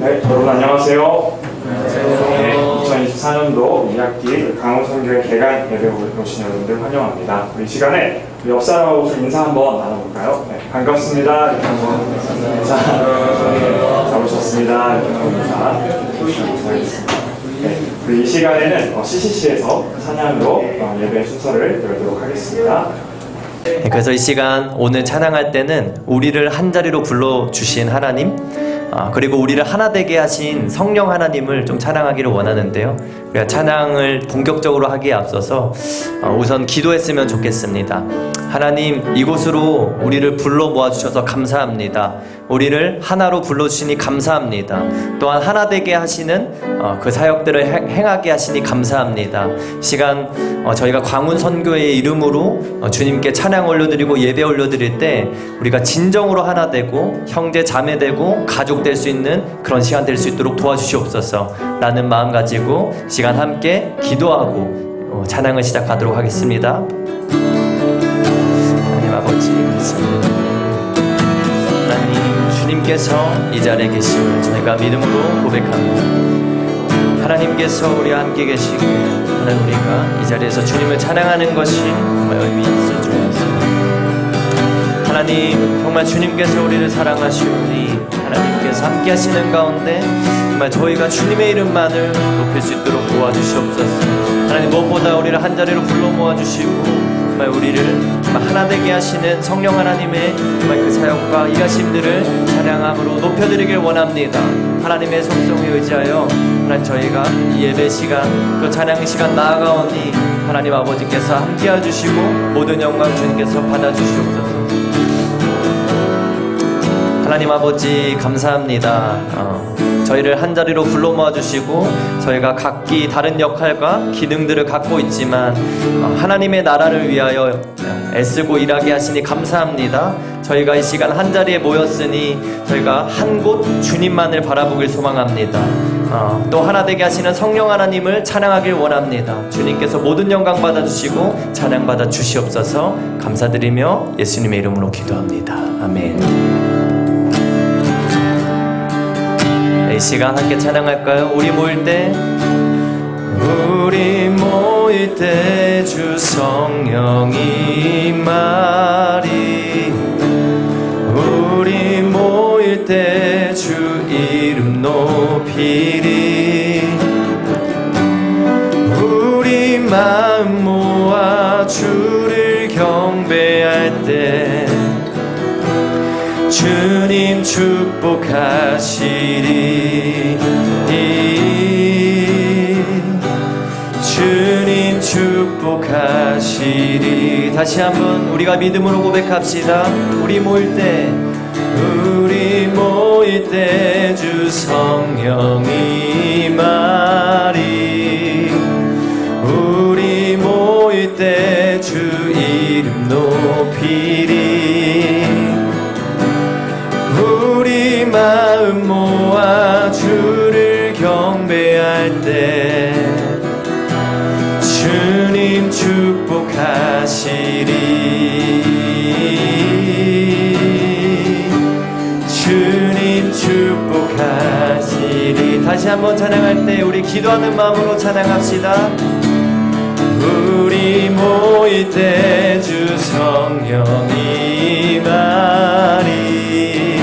네, 여러분 안녕하세요. 네, 2024년도 2학기 강원선교회 개강 예배 오신 여러분들 환영합니다. 우리 시간에 옆 사람하고 인사 한번 나눠볼까요? 네, 반갑습니다. 이렇게 한번 인사 잡으셨습니다. 이렇게 한번 인사하겠습니다. 네, 우리 이 시간에는 CCC에서 찬양으로 예배 순서를 열도록 하겠습니다. 그래서 이 시간 오늘 찬양할 때는 우리를 한자리로 불러주신 하나님, 그리고 우리를 하나 되게 하신 성령 하나님을 좀 찬양하기를 원하는데요. 우리가 찬양을 본격적으로 하기에 앞서서 우선 기도했으면 좋겠습니다. 하나님, 이곳으로 우리를 불러 모아주셔서 감사합니다. 우리를 하나로 불러주시니 감사합니다. 또한 하나 되게 하시는 그 사역들을 행하게 하시니 감사합니다. 시간 저희가 광운선교회의 이름으로 주님께 찬양 올려드리고 예배 올려드릴 때 우리가 진정으로 하나 되고 형제 자매 되고 가족 될 수 있는 그런 시간 될 수 있도록 도와주시옵소서 라는 마음 가지고 시간 함께 기도하고 찬양을 시작하도록 하겠습니다. 하나님 아버지 감사합니다. 하나님, 주님께서 이 자리에 계심을 저희가 믿음으로 고백합니다. 하나님께서 우리와 함께 계시기에 하나님, 우리가 이 자리에서 주님을 찬양하는 것이 정말 의미 있을 줄 믿습니다. 하나님, 정말 주님께서 우리를 사랑하시오니 하나님께서 함께 하시는 가운데 정말 저희가 주님의 이름만을 높일 수 있도록 도와주시옵소서. 하나님, 무엇보다 우리를 한자리로 불러 모아주시고 정말 우리를 하나 되게 하시는 성령 하나님의 정말 그 사역과 일하심들을 찬양함으로 높여드리길 원합니다. 하나님의 속성에 의지하여 하나님, 저희가 이 예배 시간, 그 찬양 시간 나아가오니 하나님 아버지께서 함께해 주시고 모든 영광 주님께서 받아주시옵소서. 하나님 아버지 감사합니다. 저희를 한자리로 불러 모아주시고 저희가 각기 다른 역할과 기능들을 갖고 있지만 하나님의 나라를 위하여 애쓰고 일하게 하시니 감사합니다. 저희가 이 시간 한자리에 모였으니 저희가 한 곳 주님만을 바라보길 소망합니다. 또 하나 되게 하시는 성령 하나님을 찬양하길 원합니다. 주님께서 모든 영광 받아주시고 찬양 받아 주시옵소서. 감사드리며 예수님의 이름으로 기도합니다. 아멘. 이 시간 함께 찬양할까요? 우리 모일 때 주 성령이 임하리. 우리 모일 때 주 이름 높이리. 우리 마음 모아 주를 경배할 때 주님 축복하시리. 주님 축복하시리. 다시 한번 우리가 믿음으로 고백합시다. 우리 모일 때 주 성령이 임하리. 우리 모일 때 주 이름 높이리. 우리 마음 모아 주를 경배할 때 주님 축복하시리. 주님 축복하시리. 다시 한번 찬양할 때 우리 기도하는 마음으로 찬양합시다. 우리 모일 때 주 성령이 임하리.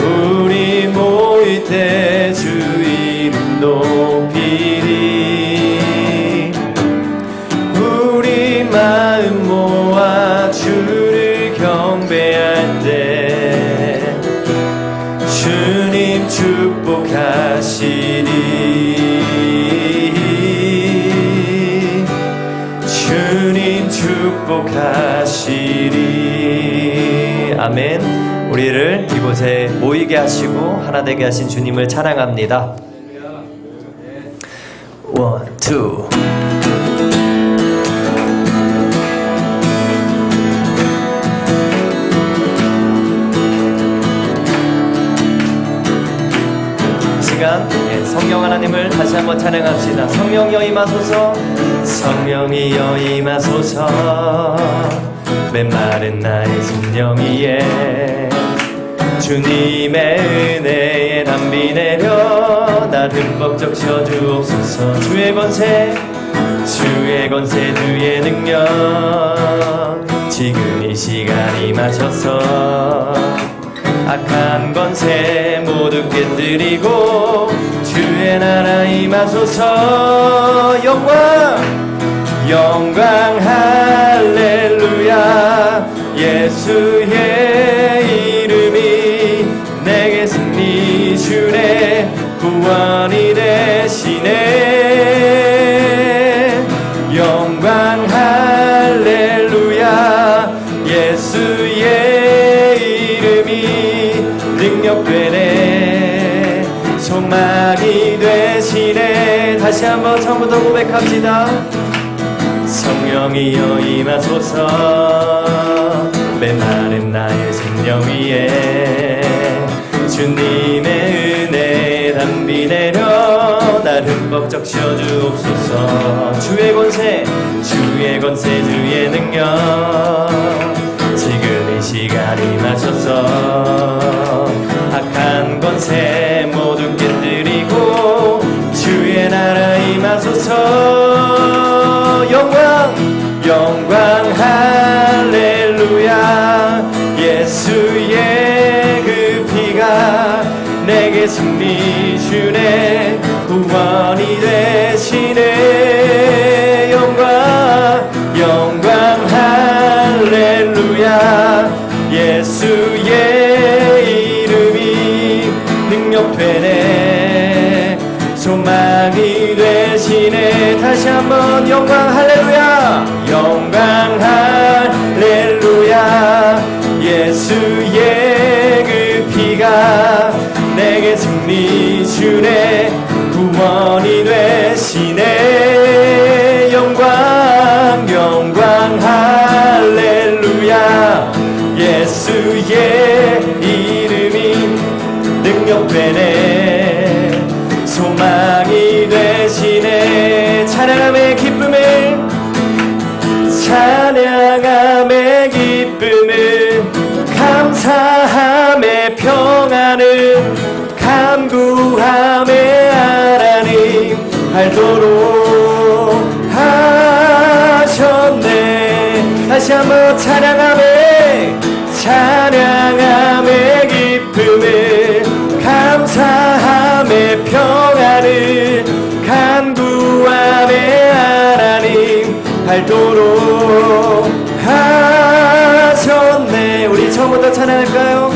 우리 모일 때 주 이름 높이리. 우리 마음 모아 주를 경배할 때 주님 축복하시리. 주님 축복하시리. 아멘. 우리를 이곳에 모이게 하시고 하나 되게 하신 주님을 찬양합니다. 원, 투. 시간 성령 하나님을 다시 한번 찬양합시다. 성령이여 임하소서. 성령이여 임하소서. 메마른 나의 심령 위에 주님의 은혜에 담비 내려 날 흠뻑 적셔 주옵소서. 주의 권세 주의 능력 지금 이 시간 임하셔서 악한 권세 모두 깨뜨리고 주의 나라 임하소서. 영광 할렐루야. 예수의 이름이 내게 승리 주네 구원이 되시네. 영광 할렐루야. 예수의 이름이 능력되네 소망이 되시네. 다시 한번 처음부터 고백합시다. 성령이여 임하소서. 메마른 나의 심령 위에 주님의 은혜 담비 내려 날 흠뻑 적셔 주옵소서. 주의 권세 주의 능력 지금 이 시간 임하셔서 악한 권세 모두 깨뜨리고 주의 나라 임하소서. 영광 할렐루야. 예수의 그 피가 내게 승리 주네 구원이 되시네. 영광 할렐루야. 예수의 이름이 능력되네 소망이 되시네. 다시 한번 영광 할렐루야. 영광 할렐루야. 예수의 그 피가 내게 승리 주네 구원이 되시네. 영광 할렐루야. 예수의 이름이 능력되네 소망이 되시네. 찬양함의 기쁨을 감사함의 평안을 간구함의 하나님 알도록 하셨네. 다시 한번 찬양함의 기쁨을 감사함의 평안을 간구함의 하나님 알도록 하셨네. 우리 처음부터 찬양할까요?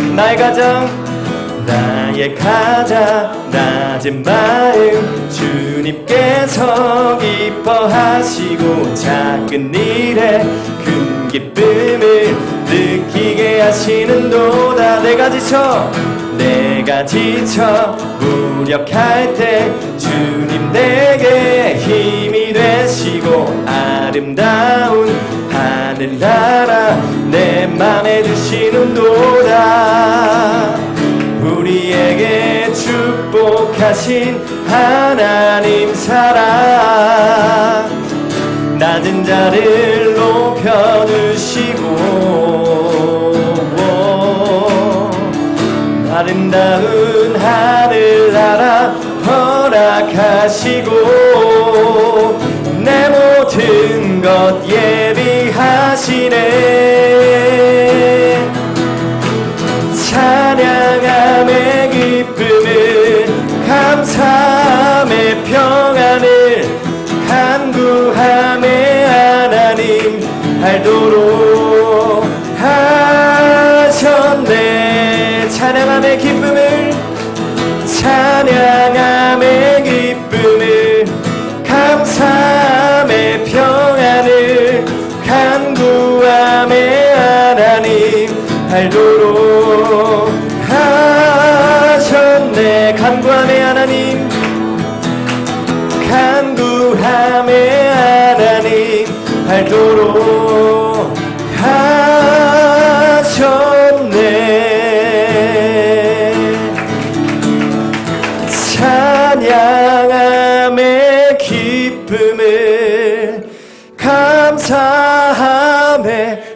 나의 가장 낮은 마음 주님께서 기뻐하시고 작은 일에 큰 기쁨을 느끼게 하시는도다. 내가 지쳐 무력할 때 주님 내게 힘이 되시고 아름다운 하늘나라 내 맘에 드시는도다. 우리에게 축복하신 하나님 사랑 낮은 자를 높여주시고 아름다운 하늘나라 허락하시고 내 모든 것 예비하시네. 찬양함의 기쁨을 감사함의 평안을 간구함의 하나님 알도록 하셨네. 찬양함의 기쁨을 감사함의 평안을 간구함의 하나님 알도록 하셨네. 간구함의 하나님 알도록 하셨네. 찬양함의 기쁨을 감사함의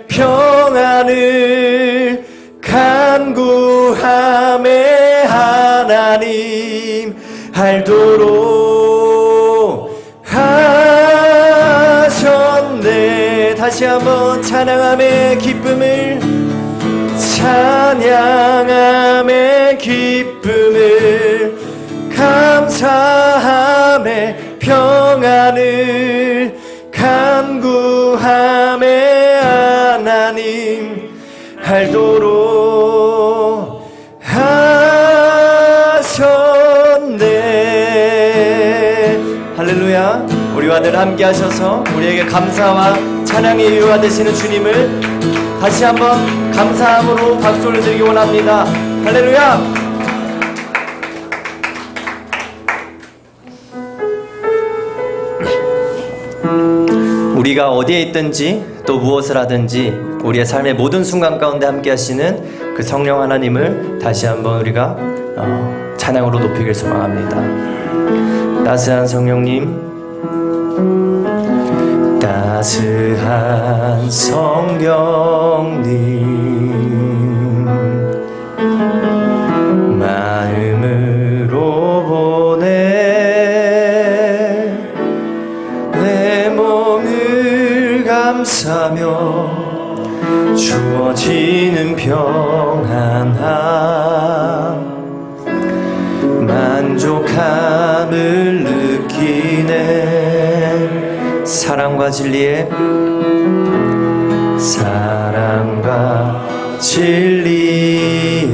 평안을 간구함의 하나님 알도록 하셨네. 다시 한번 찬양함의 기쁨을, 찬양함의 기쁨을, 감사함의 평안을, 간구함의 하나님 알도록 하셨네. 할렐루야. 우리와 늘 함께 하셔서 우리에게 감사와 찬양의 이유가 되시는 주님을 다시 한번 감사함으로 박수를 드리기 원합니다. 할렐루야. 우리가 어디에 있든지 또 무엇을 하든지 우리의 삶의 모든 순간 가운데 함께 하시는 그 성령 하나님을 다시 한번 우리가 찬양으로 높이길 소망합니다. 따스한 성령님, 따스한 성령님, 마음으로 보내 내 몸을 감싸며 주어지는 평안함, 만족함을 느끼네. 사랑과 진리에, 사랑과 진리에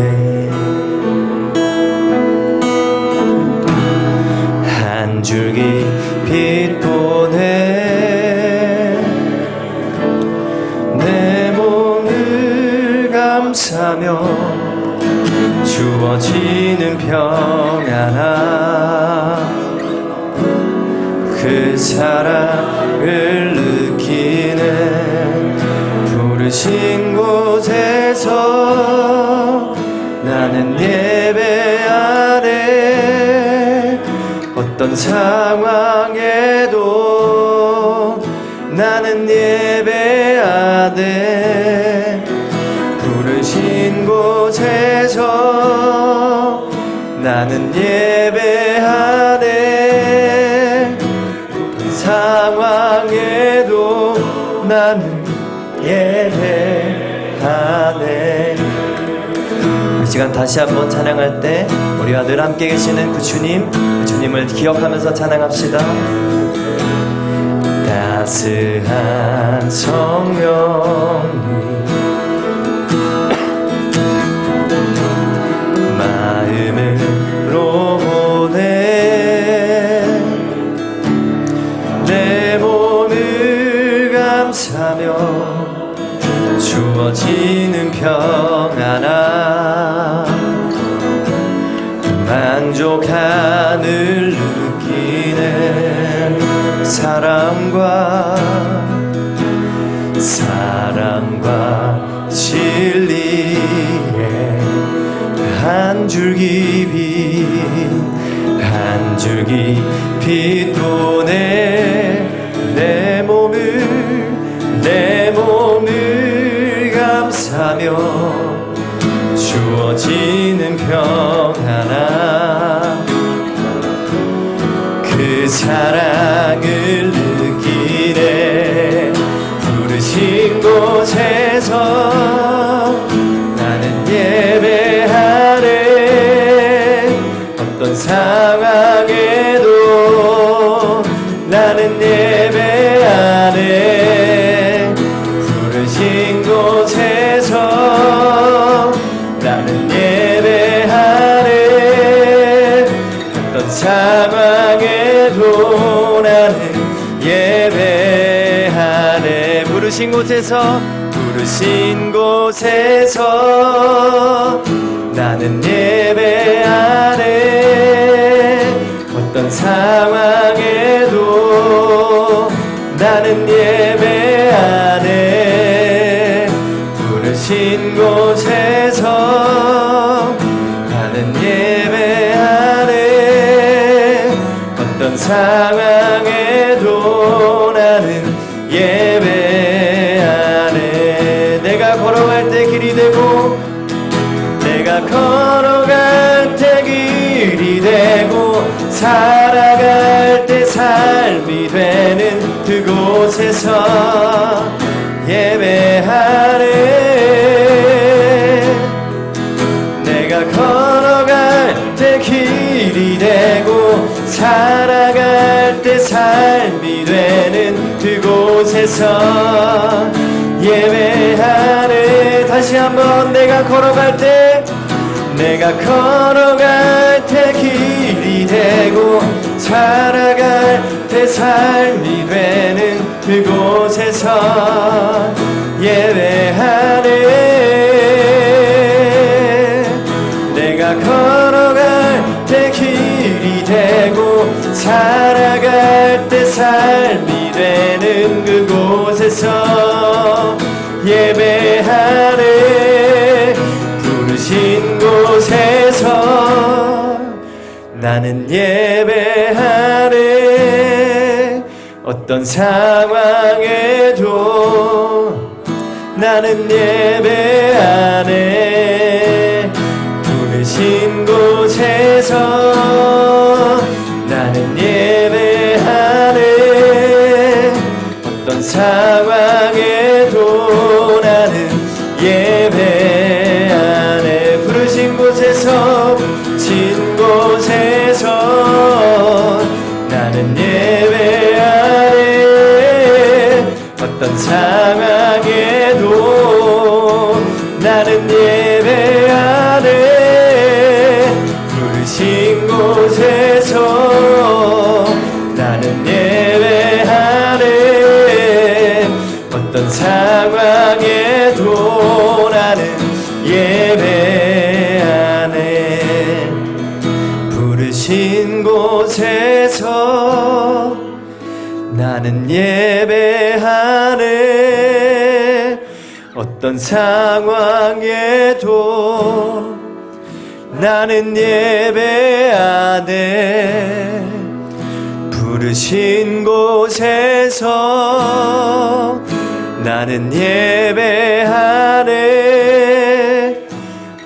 한 줄기 빛 보내 내 몸을 감싸며 주어지는 평안함, 그 사랑을 느끼네. 부르신 곳에서 나는 예배하네. 어떤 상황에도 나는 예배하네. 부르신 곳에서 나는 예배하네. 어떤 상황에도 나는 예배하네. 이 시간 다시 한번 찬양할 때 우리와 늘 함께 계시는 그 주님, 그 주님을 기억하면서 찬양합시다. 따스한 성령님, 마음으로 보내 내 몸을 감싸며 주어지는 평안함, 만족함을 느끼네. 사랑과 진리에 한 줄기 빛 보내 내 몸을 감싸며 주어지는 평안함, 그 사랑을 느끼네. 부르신 곳에서 나는 예배하네. 어떤 상황에도 나는 예배하네. 부르신 곳에서 나는 예배하네. 어떤 상황에도 나는 예배하네. 부르신 곳에서 나는 예배하네. 어떤 상황에도 나는 예배하네. 부르신 곳에서 나는 예배하네. 어떤 상황에도 나는 예배하네. 내가 걸어갈 때 길이 되고, 내가 걸어갈 때 길이 되고, 살아갈 때 삶이 되는 그곳에서 예배하네. 내가 걸어갈 때 길이 되고 살아갈 때 삶이 되는 그곳에서 예배하네. 다시 한번 내가 걸어갈 때 길이 되고 살아갈 때 삶이 되는 그곳에서 예배하네. 내가 걸어갈 때 길이 되고 살아갈 때 삶이 되는 그곳에서 예배하네. 부르신 곳에서 나는 예배하네. 어떤 상황에도 나는 예배하네. 부르신 곳에서 나는 예배하네. 어떤 상황에도 나는 예배하네. 부르신 곳에서 진 곳에서 나는 예배하네. 어떤 상황에도 나는 예배하네. 부르신 곳에서 나는 예배하네. 어떤 상황에도 나는 예배하네. 부르신 곳에서 나는 예배하네. 어떤 상황에도 나는 예배하네. 부르신 곳에서 나는 예배하네.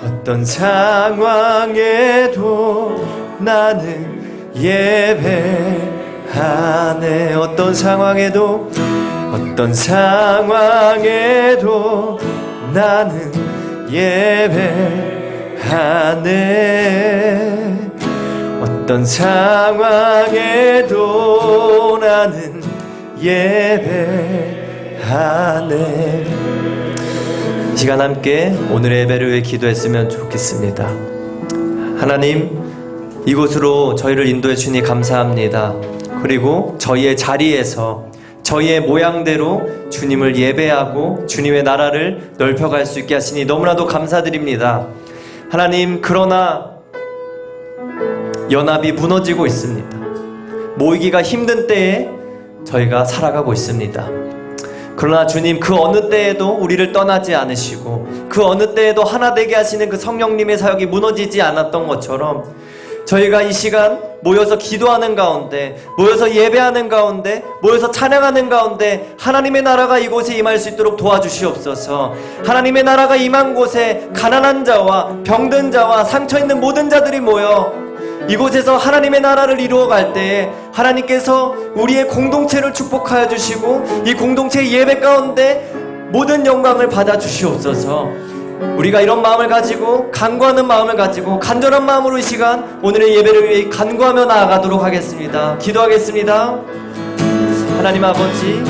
어떤 상황에도 나는 예배하네. 어떤 상황에도 나는 예배하네. 어떤 상황에도 나는 예배하네. 이 시간 함께 오늘의 예배를 위해 기도했으면 좋겠습니다. 하나님, 이곳으로 저희를 인도해 주니 감사합니다. 그리고 저희의 자리에서 저희의 모양대로 주님을 예배하고 주님의 나라를 넓혀갈 수 있게 하시니 너무나도 감사드립니다. 하나님, 그러나 연합이 무너지고 있습니다. 모이기가 힘든 때에 저희가 살아가고 있습니다. 그러나 주님, 그 어느 때에도 우리를 떠나지 않으시고 그 어느 때에도 하나 되게 하시는 그 성령님의 사역이 무너지지 않았던 것처럼 저희가 이 시간 모여서 기도하는 가운데, 모여서 예배하는 가운데, 모여서 찬양하는 가운데 하나님의 나라가 이곳에 임할 수 있도록 도와주시옵소서. 하나님의 나라가 임한 곳에 가난한 자와 병든 자와 상처있는 모든 자들이 모여 이곳에서 하나님의 나라를 이루어갈 때에 하나님께서 우리의 공동체를 축복하여 주시고 이 공동체의 예배 가운데 모든 영광을 받아 주시옵소서. 우리가 이런 마음을 가지고, 간구하는 마음을 가지고 간절한 마음으로 이 시간 오늘의 예배를 위해 간구하며 나아가도록 하겠습니다. 기도하겠습니다. 하나님 아버지,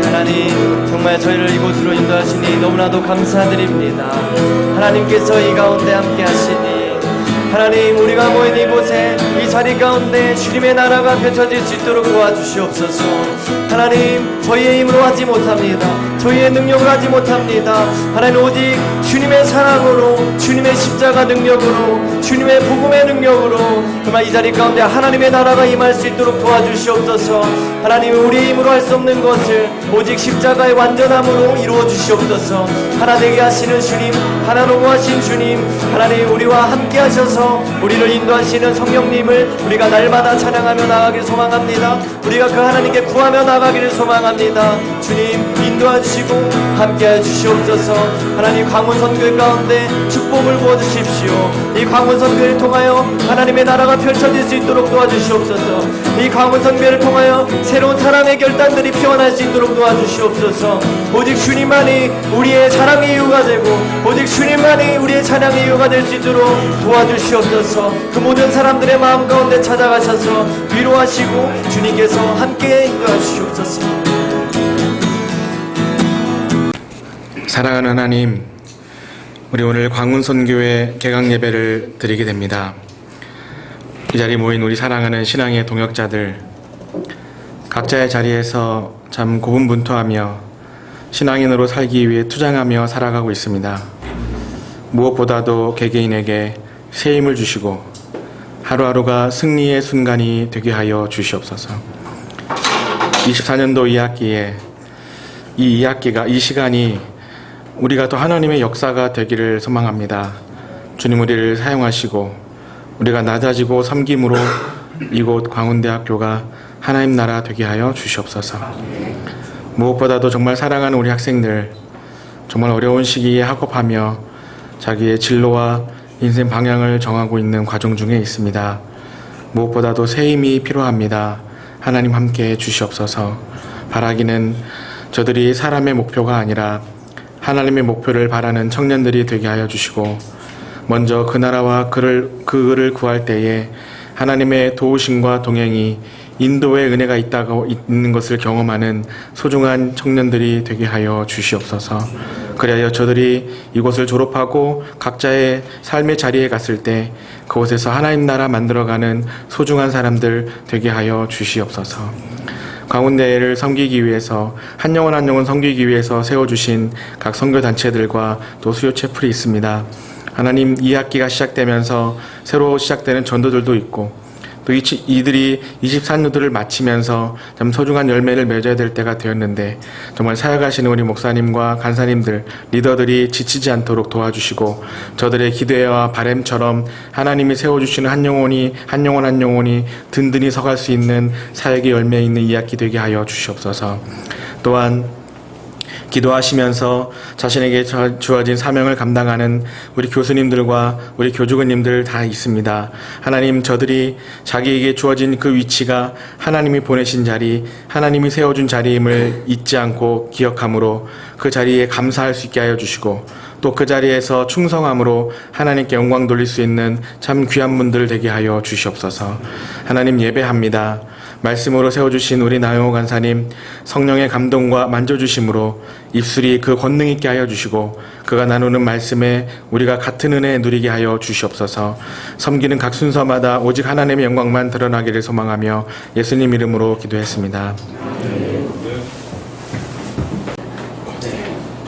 하나님, 정말 저희를 이곳으로 인도하시니 너무나도 감사드립니다. 하나님께서 이 가운데 함께 하시니 하나님, 우리가 모인 이곳에 이 자리 가운데 주님의 나라가 펼쳐질 수 있도록 도와주시옵소서. 하나님, 저희의 힘으로 하지 못합니다. 저희의 능력으로 하지 못합니다. 하나님, 오직 주님의 사랑으로, 주님의 십자가 능력으로, 주님의 복음의 능력으로 정말 이 자리 가운데 하나님의 나라가 임할 수 있도록 도와주시옵소서. 하나님, 우리의 힘으로 할 수 없는 것을 오직 십자가의 완전함으로 이루어 주시옵소서. 하나 되게 하시는 주님, 하나 농구하신 주님, 하나님, 우리와 함께 하셔서 통해서 우리를 인도하시는 성령님을 우리가 날마다 찬양하며 나아가길 소망합니다. 우리가 그 하나님께 구하며 나아가기를 소망합니다. 주님 인도하시고 함께해 주시옵소서. 하나님 광운선교회 가운데 축복을 부어주십시오. 이 광운선교회를 통하여 하나님의 나라가 펼쳐질 수 있도록 도와주시옵소서. 이 광운선교회를 통하여 새로운 사랑의 결단들이 피어날 수 있도록 도와주시옵소서. 오직 주님만이 우리의 사랑의 이유가 되고 오직 주님만이 우리의 찬양의 이유가 될 수 있도록 도와주시옵소서. 그 모든 사람들의 마음 가운데 찾아가셔서 위로하시고 주님께서 함께 인도하시옵소서. 사랑하는 하나님, 우리 오늘 광운선교회 개강 예배를 드리게 됩니다. 이 자리에 모인 우리 사랑하는 신앙의 동역자들, 각자의 자리에서 참 고분분투하며 신앙인으로 살기 위해 투쟁하며 살아가고 있습니다. 무엇보다도 개개인에게 새 힘을 주시고 하루하루가 승리의 순간이 되게 하여 주시옵소서. 24년도 2학기에 이 시간이 우리가 또 하나님의 역사가 되기를 소망합니다. 주님 우리를 사용하시고 우리가 낮아지고 섬김으로 이곳 광운대학교가 하나님 나라 되게 하여 주시옵소서. 무엇보다도 정말 사랑하는 우리 학생들, 정말 어려운 시기에 학업하며 자기의 진로와 인생 방향을 정하고 있는 과정 중에 있습니다. 무엇보다도 새 힘이 필요합니다. 하나님 함께 주시옵소서. 바라기는 저들이 사람의 목표가 아니라 하나님의 목표를 바라는 청년들이 되게 하여 주시고 먼저 그 나라와 그를 구할 때에 하나님의 도우심과 동행이 인도의 은혜가 있는 것을 경험하는 소중한 청년들이 되게 하여 주시옵소서. 그리하여 저들이 이곳을 졸업하고 각자의 삶의 자리에 갔을 때 그곳에서 하나님 나라 만들어가는 소중한 사람들 되게 하여 주시옵소서. 광운대를 섬기기 위해서 한 영혼 한 영혼 섬기기 위해서 세워주신 각 선교단체들과 또 수요체플이 있습니다. 하나님, 이 학기가 시작되면서 새로 시작되는 전도들도 있고 또 이들이 24년도를 마치면서 참 소중한 열매를 맺어야 될 때가 되었는데 정말 사역하시는 우리 목사님과 간사님들, 리더들이 지치지 않도록 도와주시고 저들의 기대와 바램처럼 하나님이 세워주시는 한 영혼이 한 영혼이 든든히 서갈 수 있는 사역의 열매 있는 이 학기 되게 하여 주시옵소서. 또한 기도하시면서 자신에게 주어진 사명을 감당하는 우리 교수님들과 우리 교주근님들 다 있습니다. 하나님, 저들이 자기에게 주어진 그 위치가 하나님이 보내신 자리, 하나님이 세워준 자리임을 잊지 않고 기억함으로 그 자리에 감사할 수 있게 하여 주시고 또 그 자리에서 충성함으로 하나님께 영광 돌릴 수 있는 참 귀한 분들 되게 하여 주시옵소서. 하나님, 예배합니다. 말씀으로 세워주신 우리 나영호 간사님, 성령의 감동과 만져주심으로 입술이 그 권능 있게 하여 주시고 그가 나누는 말씀에 우리가 같은 은혜 누리게 하여 주시옵소서. 섬기는 각 순서마다 오직 하나님의 영광만 드러나기를 소망하며 예수님 이름으로 기도했습니다.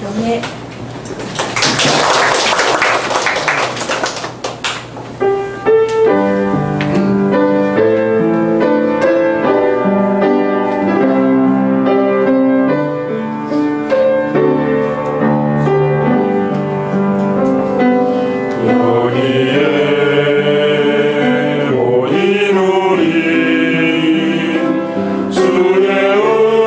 경례. 주의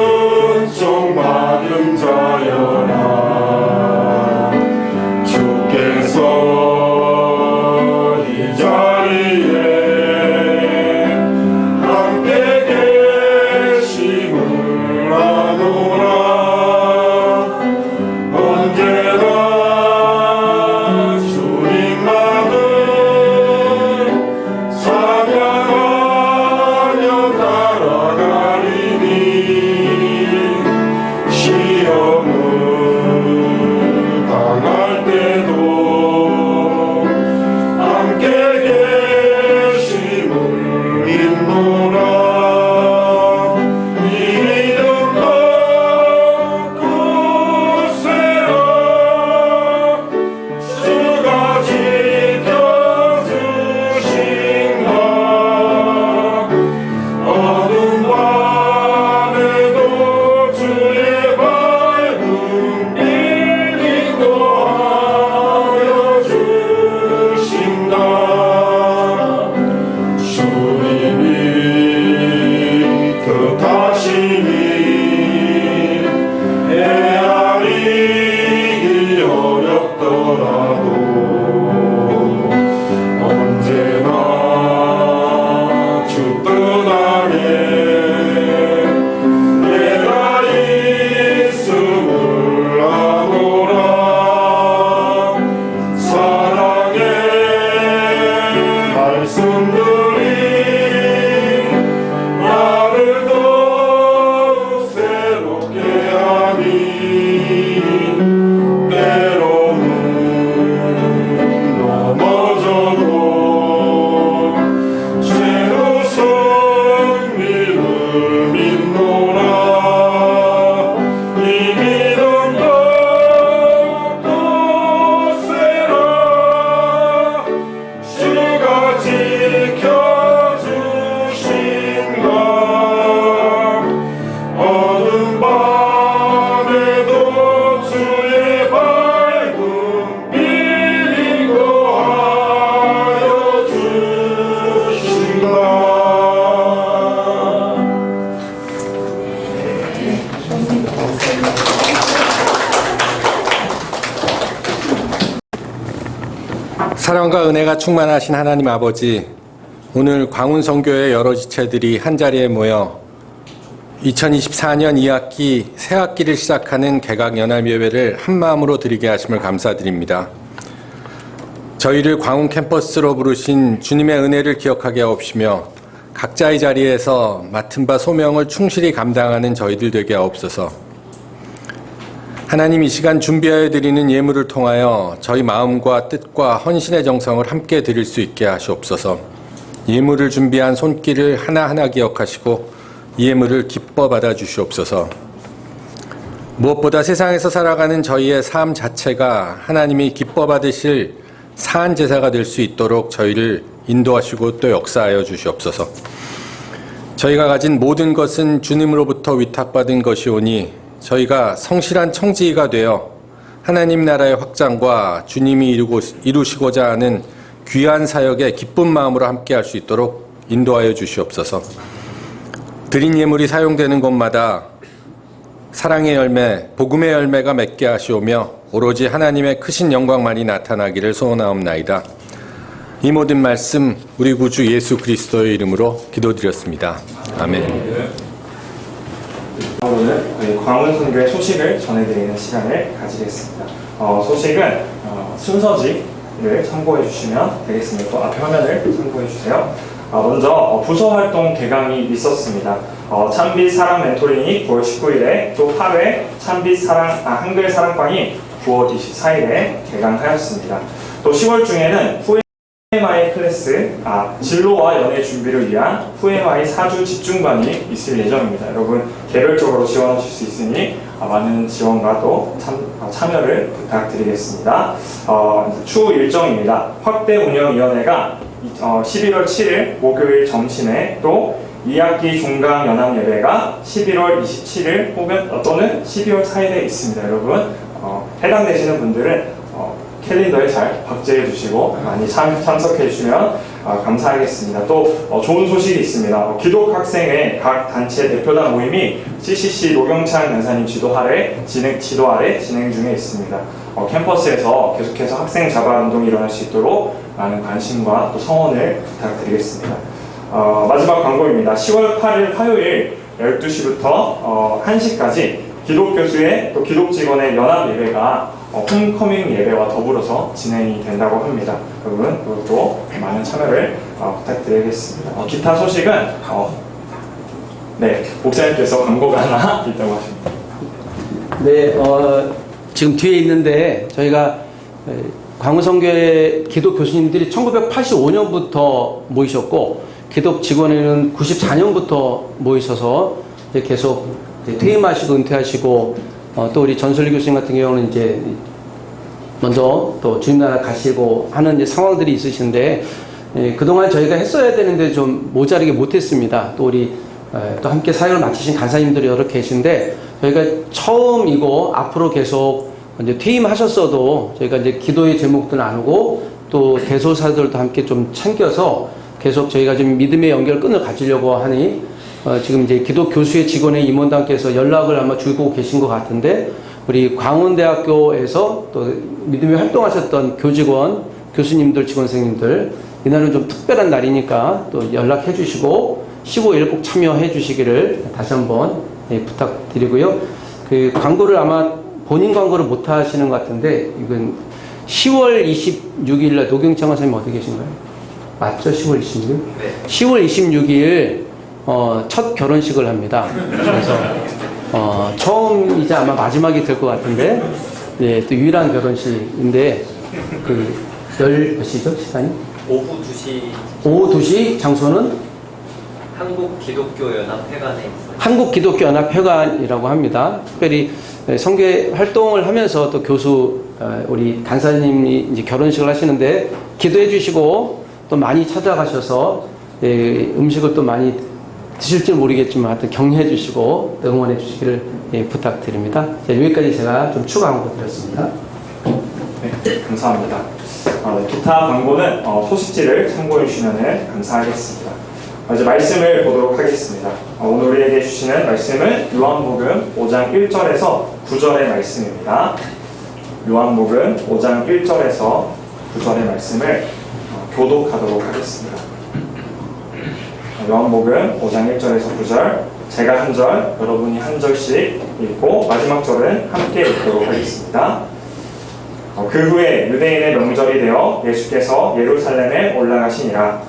사랑과 은혜가 충만하신 하나님 아버지, 오늘 광운선교회 여러 지체들이 한자리에 모여 2024년 2학기 새학기를 시작하는 개강연합예배를 한마음으로 드리게 하심을 감사드립니다. 저희를 광운 캠퍼스로 부르신 주님의 은혜를 기억하게 하옵시며 각자의 자리에서 맡은 바 소명을 충실히 감당하는 저희들 되게 하옵소서. 하나님, 이 시간 준비하여 드리는 예물을 통하여 저희 마음과 뜻과 헌신의 정성을 함께 드릴 수 있게 하시옵소서. 예물을 준비한 손길을 하나하나 기억하시고 이 예물을 기뻐 받아 주시옵소서. 무엇보다 세상에서 살아가는 저희의 삶 자체가 하나님이 기뻐 받으실 사한 제사가 될 수 있도록 저희를 인도하시고 또 역사하여 주시옵소서. 저희가 가진 모든 것은 주님으로부터 위탁받은 것이오니 저희가 성실한 청지기가 되어 하나님 나라의 확장과 주님이 이루시고자 하는 귀한 사역에 기쁜 마음으로 함께할 수 있도록 인도하여 주시옵소서. 드린 예물이 사용되는 곳마다 사랑의 열매, 복음의 열매가 맺게 하시오며 오로지 하나님의 크신 영광만이 나타나기를 소원하옵나이다. 이 모든 말씀 우리 구주 예수 그리스도의 이름으로 기도드렸습니다. 아멘. 오늘 광운선교의 소식을 전해드리는 시간을 가지겠습니다. 소식은 순서지를 참고해 주시면 되겠습니다. 또 앞에 화면을 참고해 주세요. 먼저 부서활동 개강이 있었습니다. 참빛 사랑 멘토링이 9월 19일에 또 8회 참빛 한글 사랑방이 9월 24일에 개강하였습니다. 또 10월 중에는 후에마이 클래스, 진로와 연애 준비를 위한 후에마이 4주 집중반이 있을 예정입니다. 여러분 개별적으로 지원하실 수 있으니 많은 지원과 또 참여를 부탁드리겠습니다. 추후 일정입니다. 확대운영위원회가 11월 7일 목요일 점심에 또 2학기 종강 연합 예배가 11월 27일 또는 12월 4일에 있습니다. 여러분 해당되시는 분들은 캘린더에 잘 박제해 주시고 많이 참석해 주시면 감사하겠습니다. 또 좋은 소식이 있습니다. 기독학생회 각 단체 대표단 모임이 CCC 노경찬 연사님 지도 아래 진행 중에 있습니다. 캠퍼스에서 계속해서 학생 자발 운동이 일어날 수 있도록 많은 관심과 또 성원을 부탁드리겠습니다. 마지막 광고입니다. 10월 8일 화요일 12시부터 1시까지 기독교수의 또 기독직원의 연합 예배가 홈커밍 예배와 더불어서 진행이 된다고 합니다. 여러분 그것도 많은 참여를 부탁드리겠습니다. 기타 소식은 목사님께서 광고가 하나 있다고 하십니다. 네, 지금 뒤에 있는데 저희가 광운선교회 기독 교수님들이 1985년부터 모이셨고 기독 직원에는 94년부터 모이셔서 이제 계속 퇴임하시고 은퇴하시고 또 우리 전설리 교수님 같은 경우는 이제 먼저 또 주님 나라 가시고 하는 이제 상황들이 있으신데 그동안 저희가 했어야 되는데 좀 모자르게 못했습니다. 또 우리 또 함께 사역을 맡으신 간사님들이 여러 계신데 저희가 처음이고 앞으로 계속 이제 퇴임하셨어도 저희가 이제 기도의 제목도 나누고 또 대소사들도 함께 좀 챙겨서 계속 저희가 좀 믿음의 연결 끈을 가지려고 하니 지금 이제 기독 교수의 직원의 임원단께서 연락을 아마 주고 계신 것 같은데 우리 광운대학교에서 또 믿음의 활동하셨던 교직원, 교수님들, 직원생님들 이날은 좀 특별한 날이니까 또 연락해 주시고 15일 꼭 참여해 주시기를 다시 한번 부탁드리고요. 그 광고를 아마 본인 광고를 못 하시는 것 같은데 이건 10월 26일 날 노경창 선생님 어디 계신가요? 맞죠? 10월 26일? 네. 10월 26일 첫 결혼식을 합니다. 그래서 처음이자 아마 마지막이 될 것 같은데 또 유일한 결혼식인데 몇 시죠? 시간이? 오후 2시 장소는? 한국기독교연합회관에 있어요. 한국기독교연합회관이라고 합니다. 특별히 선교 활동을 하면서 또 교수 우리 간사님이 이제 결혼식을 하시는데 기도해 주시고 또 많이 찾아가셔서 음식을 또 많이 드실지 모르겠지만 하여튼 격려해 주시고 응원해 주시기를 부탁드립니다. 여기까지 제가 좀 추가 광고 드렸습니다. 네, 감사합니다. 기타 광고는 소식지를 참고해 주시면 감사하겠습니다. 이제 말씀을 보도록 하겠습니다. 오늘 우리에게 주시는 말씀은 요한복음 5장 1절에서 9절의 말씀입니다. 요한복음 5장 1절에서 구절의 말씀을 교독하도록 하겠습니다. 요한복음 5장 1절에서 9절, 제가 한 절, 여러분이 한 절씩 읽고 마지막 절은 함께 읽도록 하겠습니다. 그 후에 유대인의 명절이 되어 예수께서 예루살렘에 올라가시니라.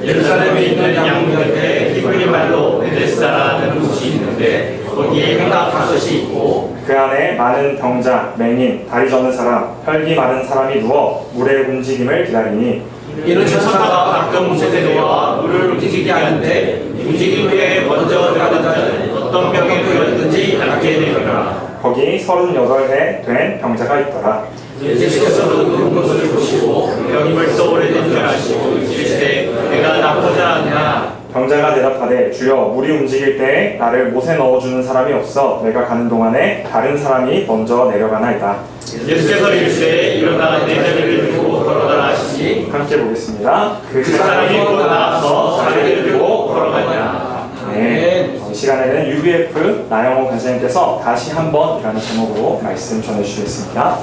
예루살렘에 있는 양문곁에 히브리 말로 베데스다라는 곳이 있는데 거기에 회가 5이 있고 그 안에 많은 병자, 맹인, 다리 저는 사람, 혈기 많은 사람이 누워 물의 움직임을 기다리니 이는 천사가 가끔 세대와 물을 움직이게 하는데 움직임 후에 먼저 들어가는 자는 어떤 병에 걸렸든지 낫게 되리라. 거기 38해 된 병자가 있더라. 예수께서 그 것을 보시고 병이 벌써 오래된 줄 아시고 이르시되 내가 나쁘자 않냐. 병자가 대답하되 주여 물이 움직일 때에 나를 못에 넣어주는 사람이 없어 내가 가는 동안에 다른 사람이 먼저 내려가나이다. 예수께서 이르시되 일어나 내 자리를 들고 걸어가라 하시니 함께 보겠습니다. 그 사람이 곧 나와서 자리를 들고 걸어가냐. 네, 이 시간에는 UBF 나영호 간사님께서 다시 한번 이라는 제목으로 말씀 전해주시겠습니다.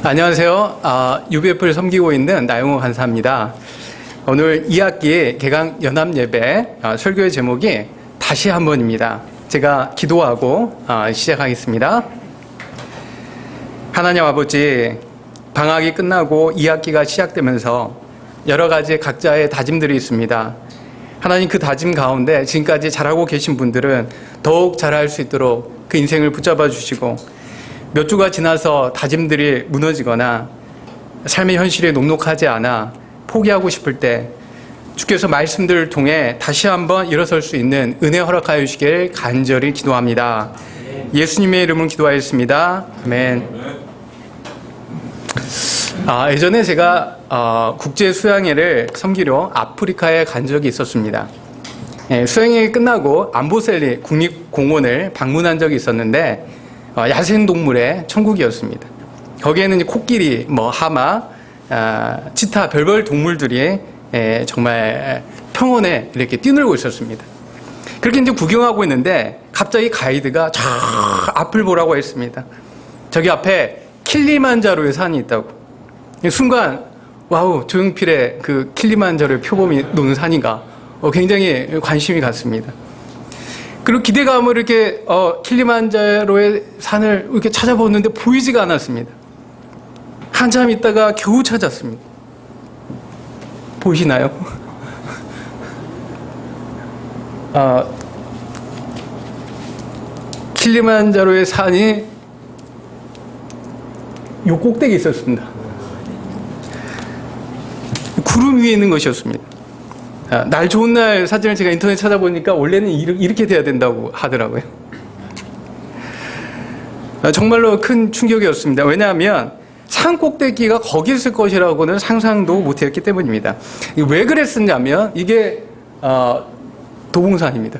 안녕하세요. UBF를 섬기고 있는 나영호 간사입니다. 오늘 2학기 개강 연합 예배 설교의 제목이 다시 한번입니다. 제가 기도하고 시작하겠습니다. 하나님 아버지, 방학이 끝나고 2학기가 시작되면서 여러 가지 각자의 다짐들이 있습니다. 하나님, 그 다짐 가운데 지금까지 잘하고 계신 분들은 더욱 잘할 수 있도록 그 인생을 붙잡아 주시고, 몇 주가 지나서 다짐들이 무너지거나 삶의 현실이 녹록하지 않아 포기하고 싶을 때 주께서 말씀들을 통해 다시 한번 일어설 수 있는 은혜 허락하여 주시길 간절히 기도합니다. 예수님의 이름으로 기도하였습니다. 아멘. 예전에 제가 국제 수양회를 섬기러 아프리카에 간 적이 있었습니다. 수양회 끝나고 암보셀리 국립공원을 방문한 적이 있었는데 야생동물의 천국이었습니다. 거기에는 코끼리, 하마, 치타, 별별 동물들이 정말 평원에 이렇게 뛰놀고 있었습니다. 그렇게 이제 구경하고 있는데 갑자기 가이드가 저 앞을 보라고 했습니다. 저기 앞에 킬리만자로의 산이 있다고. 순간 와우, 조용필의 그 킬리만자로의 표범이 노는 산인가 굉장히 관심이 갔습니다. 그리고 기대감을 이렇게 킬리만자로의 산을 이렇게 찾아보는데 보이지가 않았습니다. 한참 있다가 겨우 찾았습니다. 보이시나요? 킬리만자로의 산이 요 꼭대기에 있었습니다. 구름 위에 있는 것이었습니다. 날 좋은 날 사진을 제가 인터넷 찾아보니까 원래는 이렇게 돼야 된다고 하더라고요. 정말로 큰 충격이었습니다. 왜냐하면 산 꼭대기가 거기 있을 것이라고는 상상도 못했기 때문입니다. 왜 그랬었냐면 이게 도봉산입니다.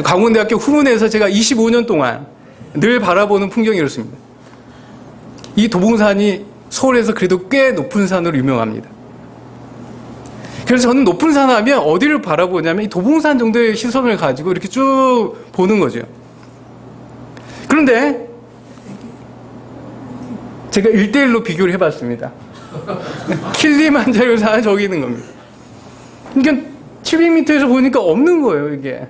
강원대학교 후문에서 제가 25년 동안 늘 바라보는 풍경이 이렇습니다. 이 도봉산이 서울에서 그래도 꽤 높은 산으로 유명합니다. 그래서 저는 높은 산 하면 어디를 바라보냐면 이 도봉산 정도의 시선을 가지고 이렇게 쭉 보는 거죠. 그런데 제가 1대1로 비교를 해봤습니다. 킬리만자로 산 저기 있는 겁니다. 그러니까 700m에서 보니까 없는 거예요, 이게.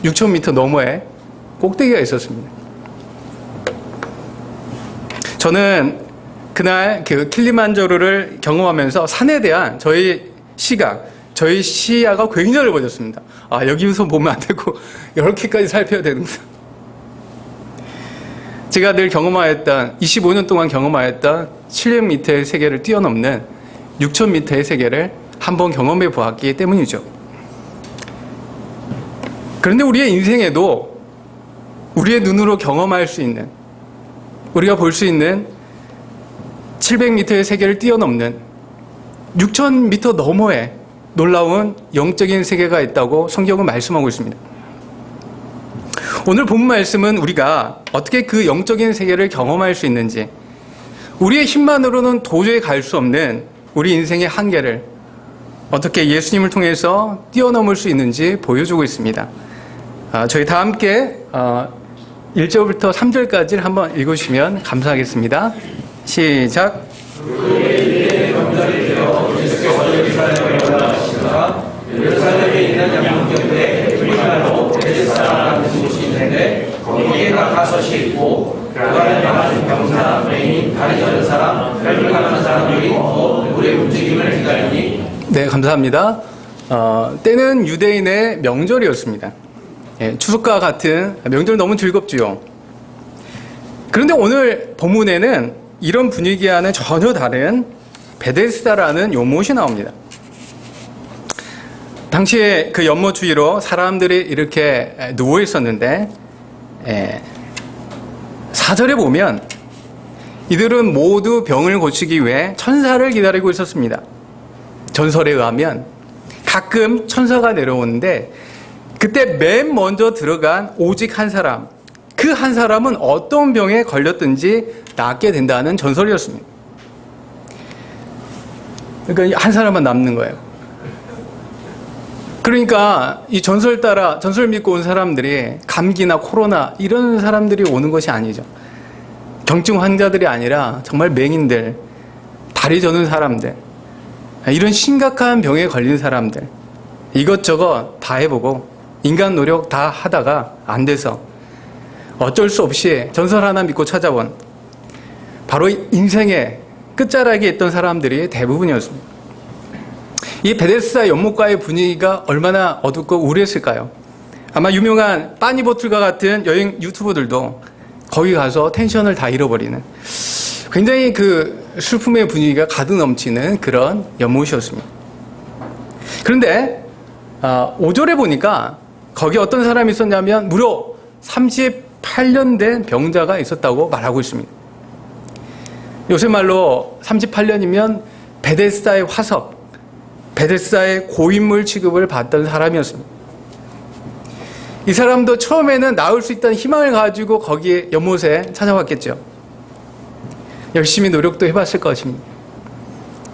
6,000m 너머에 꼭대기가 있었습니다. 저는 그날 그 킬리만자로를 경험하면서 산에 대한 저희 시야가 굉장히 넓어졌습니다. 여기서 보면 안 되고 이렇게까지 살펴야 되는구나. 제가 늘 경험하였던 25년 동안 경험하였던 700m의 세계를 뛰어넘는 6,000m의 세계를 한번 경험해 보았기 때문이죠. 그런데 우리의 인생에도 우리의 눈으로 경험할 수 있는, 우리가 볼 수 있는 700m의 세계를 뛰어넘는 6,000m 너머에 놀라운 영적인 세계가 있다고 성경은 말씀하고 있습니다. 오늘 본 말씀은 우리가 어떻게 그 영적인 세계를 경험할 수 있는지, 우리의 힘만으로는 도저히 갈 수 없는 우리 인생의 한계를 어떻게 예수님을 통해서 뛰어넘을 수 있는지 보여주고 있습니다. 저희 다 함께 1절부터 3절까지를 한번 읽으시면 감사하겠습니다. 시작. 예루살렘에 있는 양문 곁에 우리말로 베데스다라는 곳이 있는데 거기에 가까섯이 있고 그 안에 많은 병사, 맹인, 다리 저는 사람, 혈류하는 사람들이 물의 움직임을 기다리니. 네, 감사합니다. 때는 유대인의 명절이었습니다. 예, 추석과 같은 명절 너무 즐겁지요. 그런데 오늘 본문에는 이런 분위기와는 전혀 다른 베데스다라는 요못이 나옵니다. 당시에 그 연못 주위로 사람들이 이렇게 누워 있었는데 4절에 보면 이들은 모두 병을 고치기 위해 천사를 기다리고 있었습니다. 전설에 의하면 가끔 천사가 내려오는데 그때 맨 먼저 들어간 오직 한 사람, 그 한 사람은 어떤 병에 걸렸든지 낫게 된다는 전설이었습니다. 그러니까 한 사람만 남는 거예요. 그러니까 이 전설 따라 전설 믿고 온 사람들이 감기나 코로나 이런 사람들이 오는 것이 아니죠. 경증 환자들이 아니라 정말 맹인들, 다리 저는 사람들, 이런 심각한 병에 걸린 사람들, 이것저것 다 해보고 인간 노력 다 하다가 안 돼서 어쩔 수 없이 전설 하나 믿고 찾아온 바로 인생의 끝자락에 있던 사람들이 대부분이었습니다. 이 베데스다 연못가의 분위기가 얼마나 어둡고 우울했을까요? 아마 유명한 빠니보틀과 같은 여행 유튜버들도 거기 가서 텐션을 다 잃어버리는 굉장히 그 슬픔의 분위기가 가득 넘치는 그런 연못이었습니다. 그런데 5절에 보니까 거기 어떤 사람이 있었냐면 무려 38년 된 병자가 있었다고 말하고 있습니다. 요새 말로 38년이면 베데스다의 화석, 베데스다의 고인물 취급을 받던 사람이었습니다. 이 사람도 처음에는 나을 수 있다는 희망을 가지고 거기에 연못에 찾아왔겠죠. 열심히 노력도 해봤을 것입니다.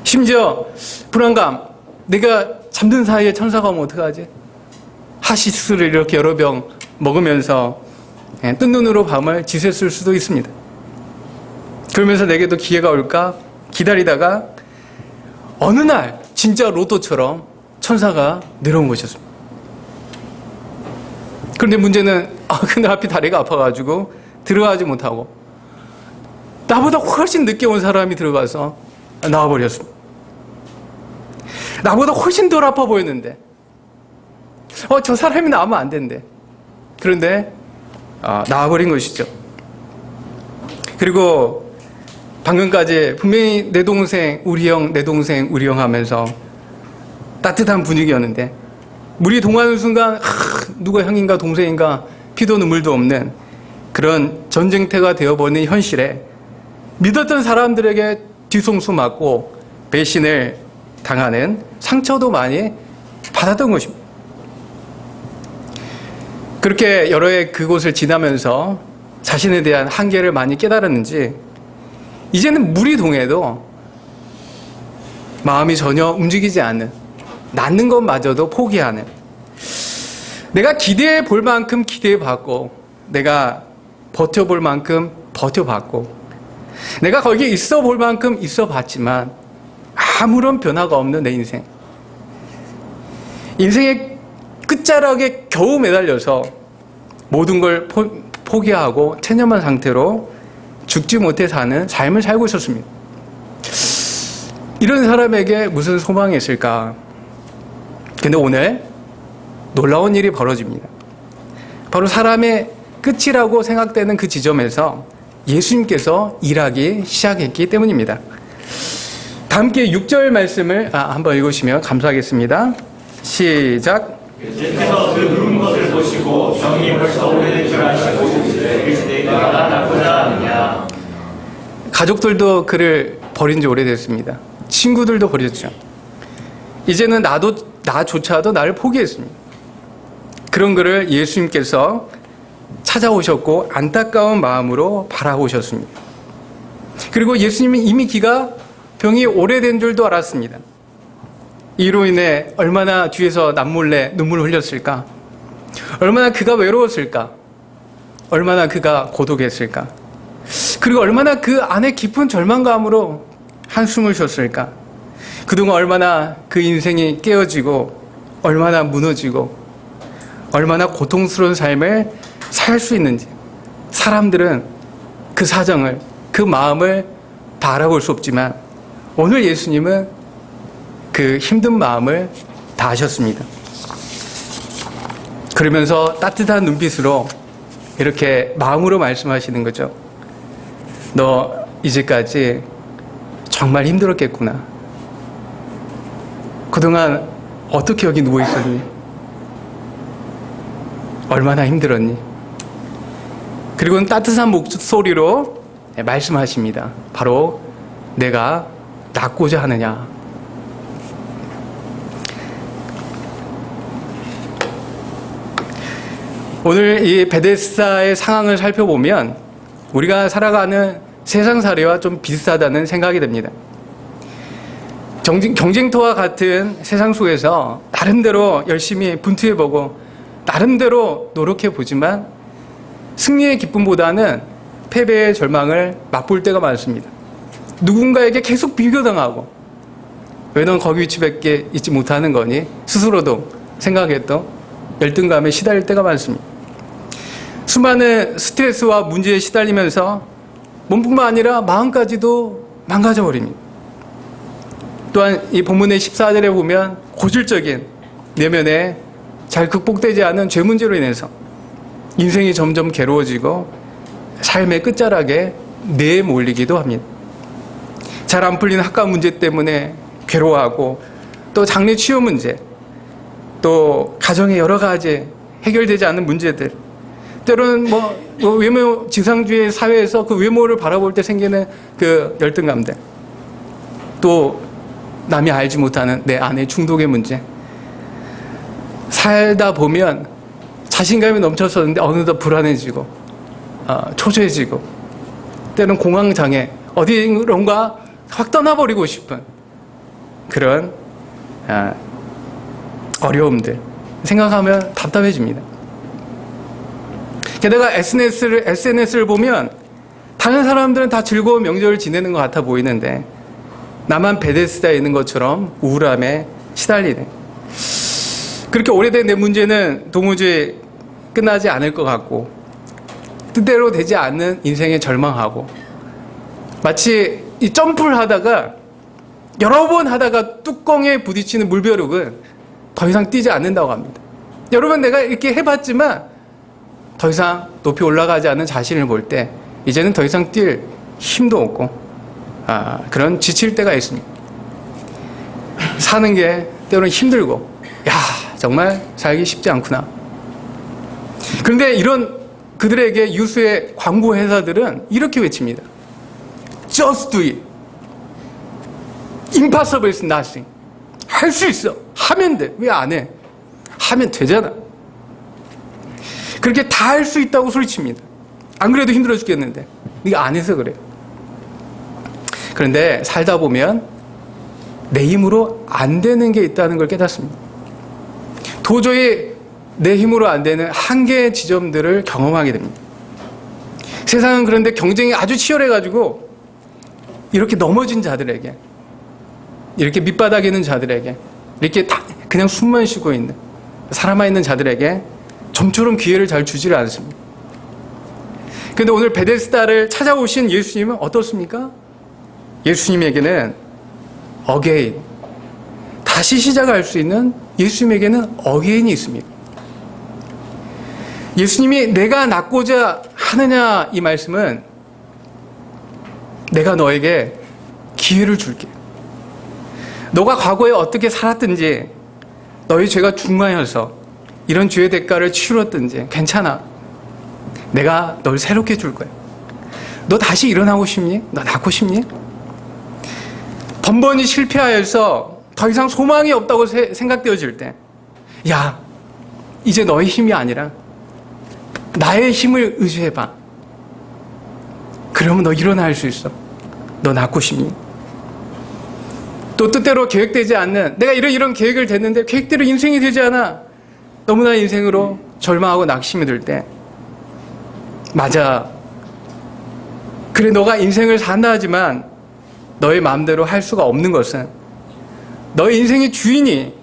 심지어 불안감, 내가 잠든 사이에 천사가 오면 어떡하지? 하시스를 이렇게 여러 병 먹으면서 뜬 눈으로 밤을 지새쓸 수도 있습니다. 그러면서 내게도 기회가 올까 기다리다가 어느 날 진짜 로또처럼 천사가 내려온 것이었습니다. 그런데 문제는 그날 하필 다리가 아파가지고 들어가지 못하고 나보다 훨씬 늦게 온 사람이 들어가서 나와버렸습니다. 나보다 훨씬 덜 아파 보였는데 저 사람이 나오면 안 된대. 그런데 나와버린 것이죠. 그리고 방금까지 분명히 내 동생 우리 형 내 동생 우리 형 하면서 따뜻한 분위기였는데 물이 동하는 순간 누가 형인가 동생인가 피도 눈물도 없는 그런 전쟁터가 되어버린 현실에 믿었던 사람들에게 뒤통수 맞고 배신을 당하는 상처도 많이 받았던 것입니다. 그렇게 여러 해 그곳을 지나면서 자신에 대한 한계를 많이 깨달았는지 이제는 물이 동해도 마음이 전혀 움직이지 않는, 낫는 것마저도 포기하는, 내가 기대해 볼 만큼 기대해 봤고 내가 버텨볼 만큼 버텨봤고 내가 거기에 있어 볼 만큼 있어 봤지만 아무런 변화가 없는 내 인생. 인생의 끝자락에 겨우 매달려서 모든 걸 포기하고 체념한 상태로 죽지 못해 사는 삶을 살고 있었습니다. 이런 사람에게 무슨 소망이 있을까? 근데 오늘 놀라운 일이 벌어집니다. 바로 사람의 끝이라고 생각되는 그 지점에서 예수님께서 일하기 시작했기 때문입니다. 다 함께 6절 말씀을 한번 읽으시면 감사하겠습니다. 시작. 예수께서 그 누운 것을 보시고 병이 벌써 오래된 줄 아시고 이르시되 내가 낫고자 하느냐. 가족들도 그를 버린 지 오래됐습니다. 친구들도 버렸죠. 이제는 나조차도 나를 포기했습니다. 그런 그를 예수님께서 찾아오셨고 안타까운 마음으로 바라보셨습니다. 그리고 예수님은 이미 병이 오래된 줄도 알았습니다. 이로 인해 얼마나 뒤에서 남몰래 눈물을 흘렸을까? 얼마나 그가 외로웠을까? 얼마나 그가 고독했을까? 그리고 얼마나 그 안에 깊은 절망감으로 한숨을 쉬었을까? 그동안 얼마나 그 인생이 깨어지고 얼마나 무너지고 얼마나 고통스러운 삶을 살 수 있는지 사람들은 그 사정을, 그 마음을 다 알아볼 수 없지만 오늘 예수님은 그 힘든 마음을 다 아셨습니다. 그러면서 따뜻한 눈빛으로 이렇게 마음으로 말씀하시는 거죠. 너 이제까지 정말 힘들었겠구나. 그동안 어떻게 여기 누워 있었니? 얼마나 힘들었니? 그리고는 따뜻한 목소리로 말씀하십니다. 바로 내가 낫고자 하느냐. 오늘 이 베데스다의 상황을 살펴보면 우리가 살아가는 세상살이와 좀 비슷하다는 생각이 듭니다. 경쟁터와 같은 세상 속에서 나름대로 열심히 분투해보고 나름대로 노력해보지만 승리의 기쁨보다는 패배의 절망을 맛볼 때가 많습니다. 누군가에게 계속 비교당하고 왜 넌 거기 위치밖에 있지 못하는 거니? 스스로도 생각했던 열등감에 시달릴 때가 많습니다. 수많은 스트레스와 문제에 시달리면서 몸뿐만 아니라 마음까지도 망가져버립니다. 또한 이 본문의 14절에 보면 고질적인 내면에 잘 극복되지 않은 죄 문제로 인해서 인생이 점점 괴로워지고 삶의 끝자락에 내몰리기도 합니다. 잘 안 풀린 학과 문제 때문에 괴로워하고 또 장래 취업 문제, 또 가정의 여러 가지 해결되지 않는 문제들, 때로는 외모 지상주의 사회에서 그 외모를 바라볼 때 생기는 그 열등감들, 또 남이 알지 못하는 내 안의 중독의 문제. 살다 보면 자신감이 넘쳤었는데 어느덧 불안해지고 초조해지고 때로는 공황장애, 어디론가 확 떠나버리고 싶은 그런 어려움들 생각하면 답답해집니다. 게다가 SNS를 보면 다른 사람들은 다 즐거운 명절을 지내는 것 같아 보이는데 나만 베데스다에 있는 것처럼 우울함에 시달리네. 그렇게 오래된 내 문제는 도무지 끝나지 않을 것 같고 뜻대로 되지 않는 인생에 절망하고 마치 이 점프를 하다가 여러 번 하다가 뚜껑에 부딪히는 물벼룩은 더 이상 뛰지 않는다고 합니다. 여러분, 내가 이렇게 해봤지만 더 이상 높이 올라가지 않는 자신을 볼 때 이제는 더 이상 뛸 힘도 없고 그런 지칠 때가 있습니다. 사는 게 때로는 힘들고 정말 살기 쉽지 않구나. 그런데 이런 그들에게 유수의 광고 회사들은 이렇게 외칩니다. Just do it. Impossible is nothing. 할 수 있어. 하면 돼. 왜 안 해? 하면 되잖아. 그렇게 다 할 수 있다고 소리칩니다. 안 그래도 힘들어 죽겠는데 네가 안 해서 그래. 그런데 살다 보면 내 힘으로 안 되는 게 있다는 걸 깨닫습니다. 도저히 내 힘으로 안 되는 한계의 지점들을 경험하게 됩니다. 세상은 그런데 경쟁이 아주 치열해가지고 이렇게 넘어진 자들에게, 이렇게 밑바닥에 있는 자들에게, 이렇게 다 그냥 숨만 쉬고 있는 살아만 있는 자들에게 좀처럼 기회를 잘 주지를 않습니다. 그런데 오늘 베데스다를 찾아오신 예수님은 어떻습니까? 예수님에게는 어게인, 다시 시작할 수 있는 예수님에게는 어게인이 있습니다. 예수님이 내가 낫고자 하느냐 이 말씀은 내가 너에게 기회를 줄게. 너가 과거에 어떻게 살았든지 너의 죄가 중마여서 이런 죄의 대가를 치렀든지 괜찮아. 내가 널 새롭게 줄 거야. 너 다시 일어나고 싶니? 너 낫고 싶니? 번번이 실패하여서 더 이상 소망이 없다고 생각되어질 때, 야, 이제 너의 힘이 아니라 나의 힘을 의지해봐. 그러면 너 일어날 수 있어. 너 낫고 싶니? 또 뜻대로 계획되지 않는, 내가 이런 계획을 댔는데 계획대로 인생이 되지 않아. 너무나 인생으로 절망하고 낙심이 들 때 맞아. 그래, 너가 인생을 산다 하지만 너의 마음대로 할 수가 없는 것은 너의 인생의 주인이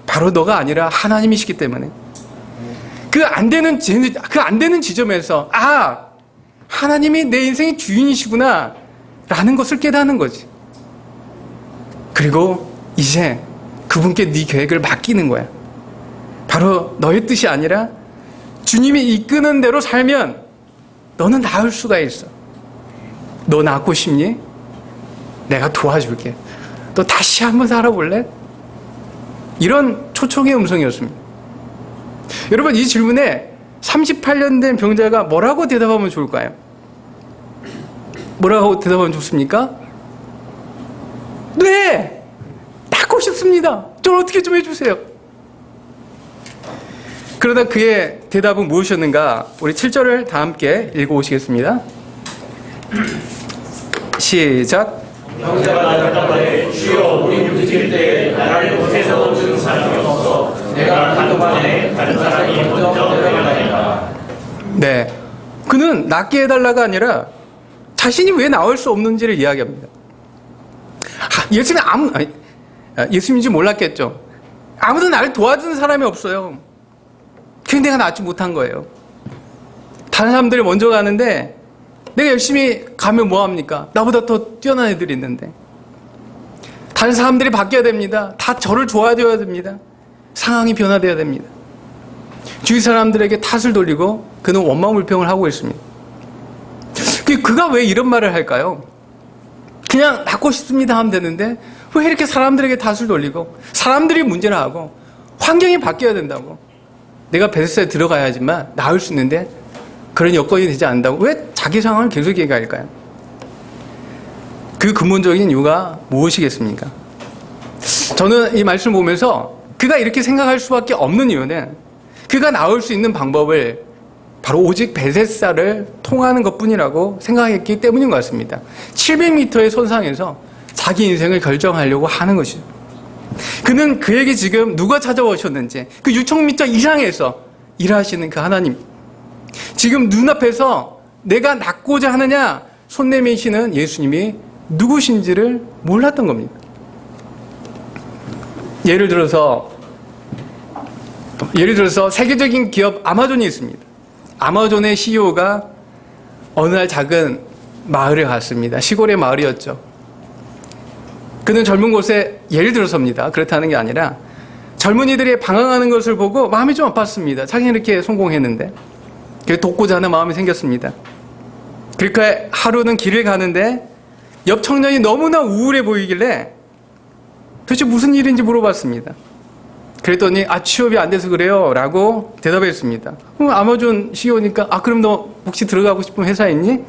바로 너가 아니라 하나님이시기 때문에 그 안 되는 지점에서 하나님이 내 인생의 주인이시구나 라는 것을 깨닫는 거지. 그리고 이제 그분께 네 계획을 맡기는 거야. 바로 너의 뜻이 아니라 주님이 이끄는 대로 살면 너는 나을 수가 있어. 너 낫고 싶니? 내가 도와줄게. 너 다시 한번 살아볼래? 이런 초청의 음성이었습니다. 여러분, 이 질문에 38년 된 병자가 뭐라고 대답하면 좋을까요? 뭐라고 대답하면 좋습니까? 네! 낫고 싶습니다. 좀 어떻게 좀 해주세요. 그러다 그의 대답은 무엇이었는가? 우리 7절을 다 함께 읽어보시겠습니다. 시작. 병자가 대답하되 주여 우리 굶주릴 때에 나를 못해서 주는 사람이 없어 내가 한동안에 다른 사람이 먼저 내려가니까. 네, 그는 낫게 해달라가 아니라 자신이 왜 나올 수 없는지를 이야기합니다. 예수님인지 몰랐겠죠. 아무도 나를 도와주는 사람이 없어요. 그래서 내가 낫지 못한 거예요. 다른 사람들이 먼저 가는데 내가 열심히 가면 뭐합니까? 나보다 더 뛰어난 애들이 있는데. 다른 사람들이 바뀌어야 됩니다. 다 저를 좋아해줘야 됩니다. 상황이 변화되어야 됩니다. 주위 사람들에게 탓을 돌리고 그는 원망불평을 하고 있습니다. 그가 왜 이런 말을 할까요? 그냥 낫고 싶습니다 하면 되는데 왜 이렇게 사람들에게 탓을 돌리고 사람들이 문제를 하고 환경이 바뀌어야 된다고, 내가 베데스다에 들어가야지만 나을 수 있는데 그런 여건이 되지 않는다고 왜 자기 상황을 계속 얘기할까요? 그 근본적인 이유가 무엇이겠습니까? 저는 이 말씀을 보면서 그가 이렇게 생각할 수밖에 없는 이유는 그가 나올 수 있는 방법을 바로 오직 베데스다를 통하는 것뿐이라고 생각했기 때문인 것 같습니다. 700m의 선상에서 자기 인생을 결정하려고 하는 것이죠. 그는 그에게 지금 누가 찾아오셨는지 그 6,000m 이상에서 일하시는 그 하나님, 지금 눈앞에서 내가 낫고자 하느냐 손 내미시는 예수님이 누구신지를 몰랐던 겁니다. 예를 들어서 세계적인 기업 아마존이 있습니다. 아마존의 CEO가 어느 날 작은 마을에 갔습니다. 시골의 마을이었죠. 그는 젊은 곳에, 예를 들어서입니다, 그렇다는 게 아니라 젊은이들이 방황하는 것을 보고 마음이 좀 아팠습니다. 자기는 이렇게 성공했는데. 그래서 돕고자 하는 마음이 생겼습니다. 그러니까 하루는 길을 가는데 옆 청년이 너무나 우울해 보이길래 도대체 무슨 일인지 물어봤습니다. 그랬더니 취업이 안 돼서 그래요 라고 대답했습니다. 아마존 CEO니까 그럼 너 혹시 들어가고 싶은 회사 있니?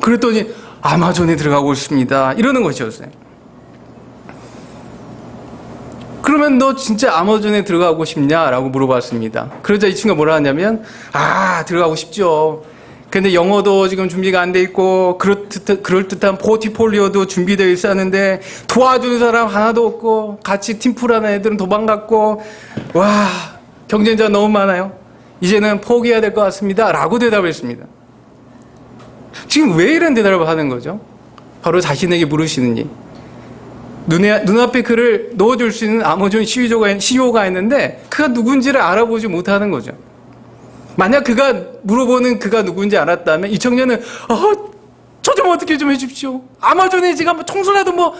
그랬더니 아마존에 들어가고 싶습니다 이러는 것이었어요. 그러면 너 진짜 아마존에 들어가고 싶냐라고 물어봤습니다. 그러자 이 친구가 뭐라 하냐면 들어가고 싶죠. 근데 영어도 지금 준비가 안 돼 있고 그럴듯한 포트폴리오도 준비되어 있었는데 도와주는 사람 하나도 없고 같이 팀플하는 애들은 도망갔고 경쟁자 너무 많아요. 이제는 포기해야 될 것 같습니다 라고 대답했습니다. 지금 왜 이런 대답을 하는 거죠? 바로 자신에게 물으시느니 눈앞에 그를 넣어줄 수 있는 아마존 CEO가 있는데 그가 누군지를 알아보지 못하는 거죠. 만약 그가 물어보는 그가 누군지 알았다면 이 청년은 저 좀 어떻게 좀 해주십시오. 아마존에 제가 청소라도 뭐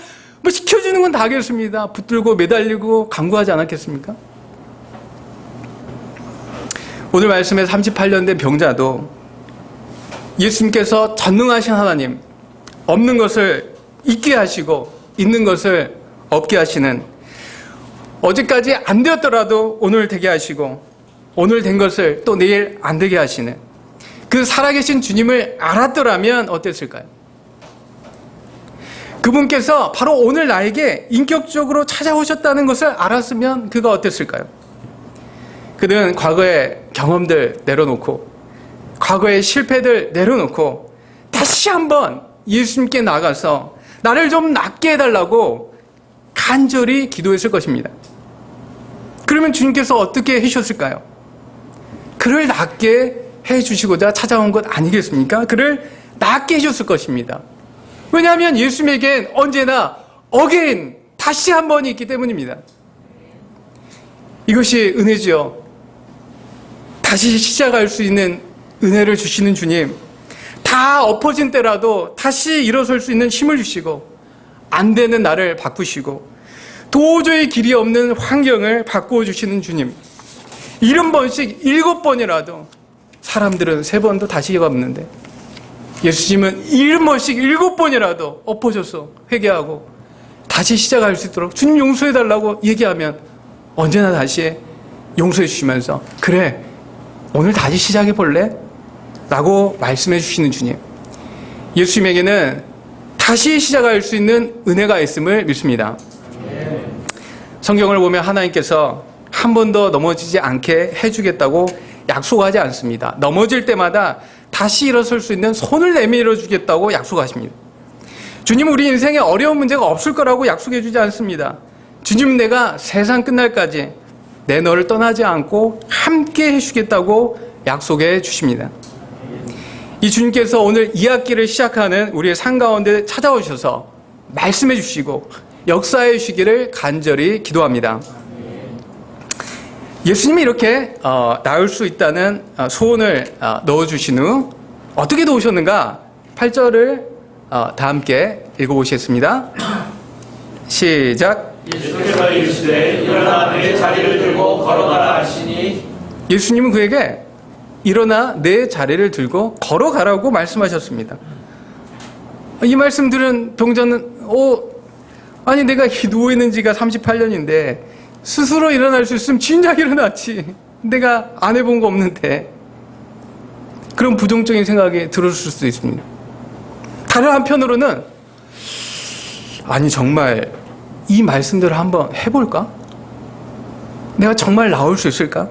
시켜주는 건 다 하겠습니다. 붙들고 매달리고 간구하지 않았겠습니까? 오늘 말씀에 38년 된 병자도 예수님께서 전능하신 하나님, 없는 것을 있게 하시고 있는 것을 없게 하시는, 어제까지 안 되었더라도 오늘 되게 하시고 오늘 된 것을 또 내일 안 되게 하시는 그 살아계신 주님을 알았더라면 어땠을까요? 그분께서 바로 오늘 나에게 인격적으로 찾아오셨다는 것을 알았으면 그가 어땠을까요? 그는 과거의 경험들 내려놓고 과거의 실패들 내려놓고 다시 한번 예수님께 나가서 나를 좀 낫게 해달라고 간절히 기도했을 것입니다. 그러면 주님께서 어떻게 해주셨을까요? 그를 낫게 해주시고자 찾아온 것 아니겠습니까? 그를 낫게 해줬을 것입니다. 왜냐하면 예수님에겐 언제나 어게인, 다시 한 번이 있기 때문입니다. 이것이 은혜죠. 다시 시작할 수 있는 은혜를 주시는 주님, 다 엎어진 때라도 다시 일어설 수 있는 힘을 주시고, 안 되는 나를 바꾸시고, 도저히 길이 없는 환경을 바꾸어 주시는 주님, 70번씩 7번이라도, 사람들은 3번도 다시가 없는데 예수님은 70번씩 7번이라도 엎어져서 회개하고 다시 시작할 수 있도록 주님 용서해달라고 얘기하면 언제나 다시 용서해 주시면서 그래, 오늘 다시 시작해 볼래? 라고 말씀해 주시는 주님, 예수님에게는 다시 시작할 수 있는 은혜가 있음을 믿습니다. 성경을 보면 하나님께서 한 번도 넘어지지 않게 해주겠다고 약속하지 않습니다. 넘어질 때마다 다시 일어설 수 있는 손을 내밀어 주겠다고 약속하십니다. 주님은 우리 인생에 어려운 문제가 없을 거라고 약속해 주지 않습니다. 주님, 내가 세상 끝날까지 내 너를 떠나지 않고 함께 해주겠다고 약속해 주십니다. 이 주님께서 오늘 2학기를 시작하는 우리의 삶 가운데 찾아오셔서 말씀해 주시고 역사해 주시기를 간절히 기도합니다. 예수님이 이렇게 나을 수 있다는 소원을 넣어주신 후 어떻게 도우셨는가? 8절을 다 함께 읽어보시겠습니다. 시작. 예수께서 이르시되 일어나 내 자리를 들고 걸어가라 하시니, 예수님은 그에게 일어나 내 자리를 들고 걸어가라고 말씀하셨습니다. 이 말씀 들은 병자는 아니 내가 누워있는 지가 38년인데 스스로 일어날 수 있으면 진작 일어났지, 내가 안 해본 거 없는데, 그런 부정적인 생각이 들었을 수도 있습니다. 다른 한편으로는 아니 정말 이 말씀대로 한번 해볼까? 내가 정말 나올 수 있을까?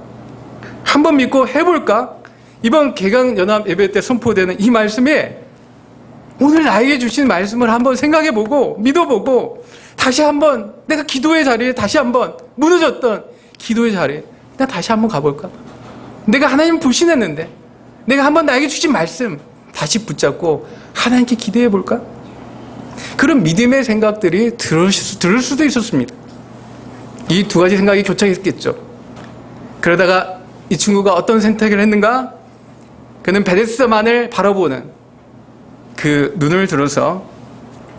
한번 믿고 해볼까? 이번 개강연합 예배 때 선포되는 이 말씀이 오늘 나에게 주신 말씀을 한번 생각해보고 믿어보고 다시 한번 내가 기도의 자리에 다시 한번 무너졌던 기도의 자리에 내가 다시 한번 가볼까? 내가 하나님 불신했는데 내가 한번 나에게 주신 말씀 다시 붙잡고 하나님께 기대해볼까? 그런 믿음의 생각들이 들을 수도 있었습니다. 이 두 가지 생각이 교차했겠죠. 그러다가 이 친구가 어떤 선택을 했는가? 그는 베데스다만을 바라보는 그 눈을 들어서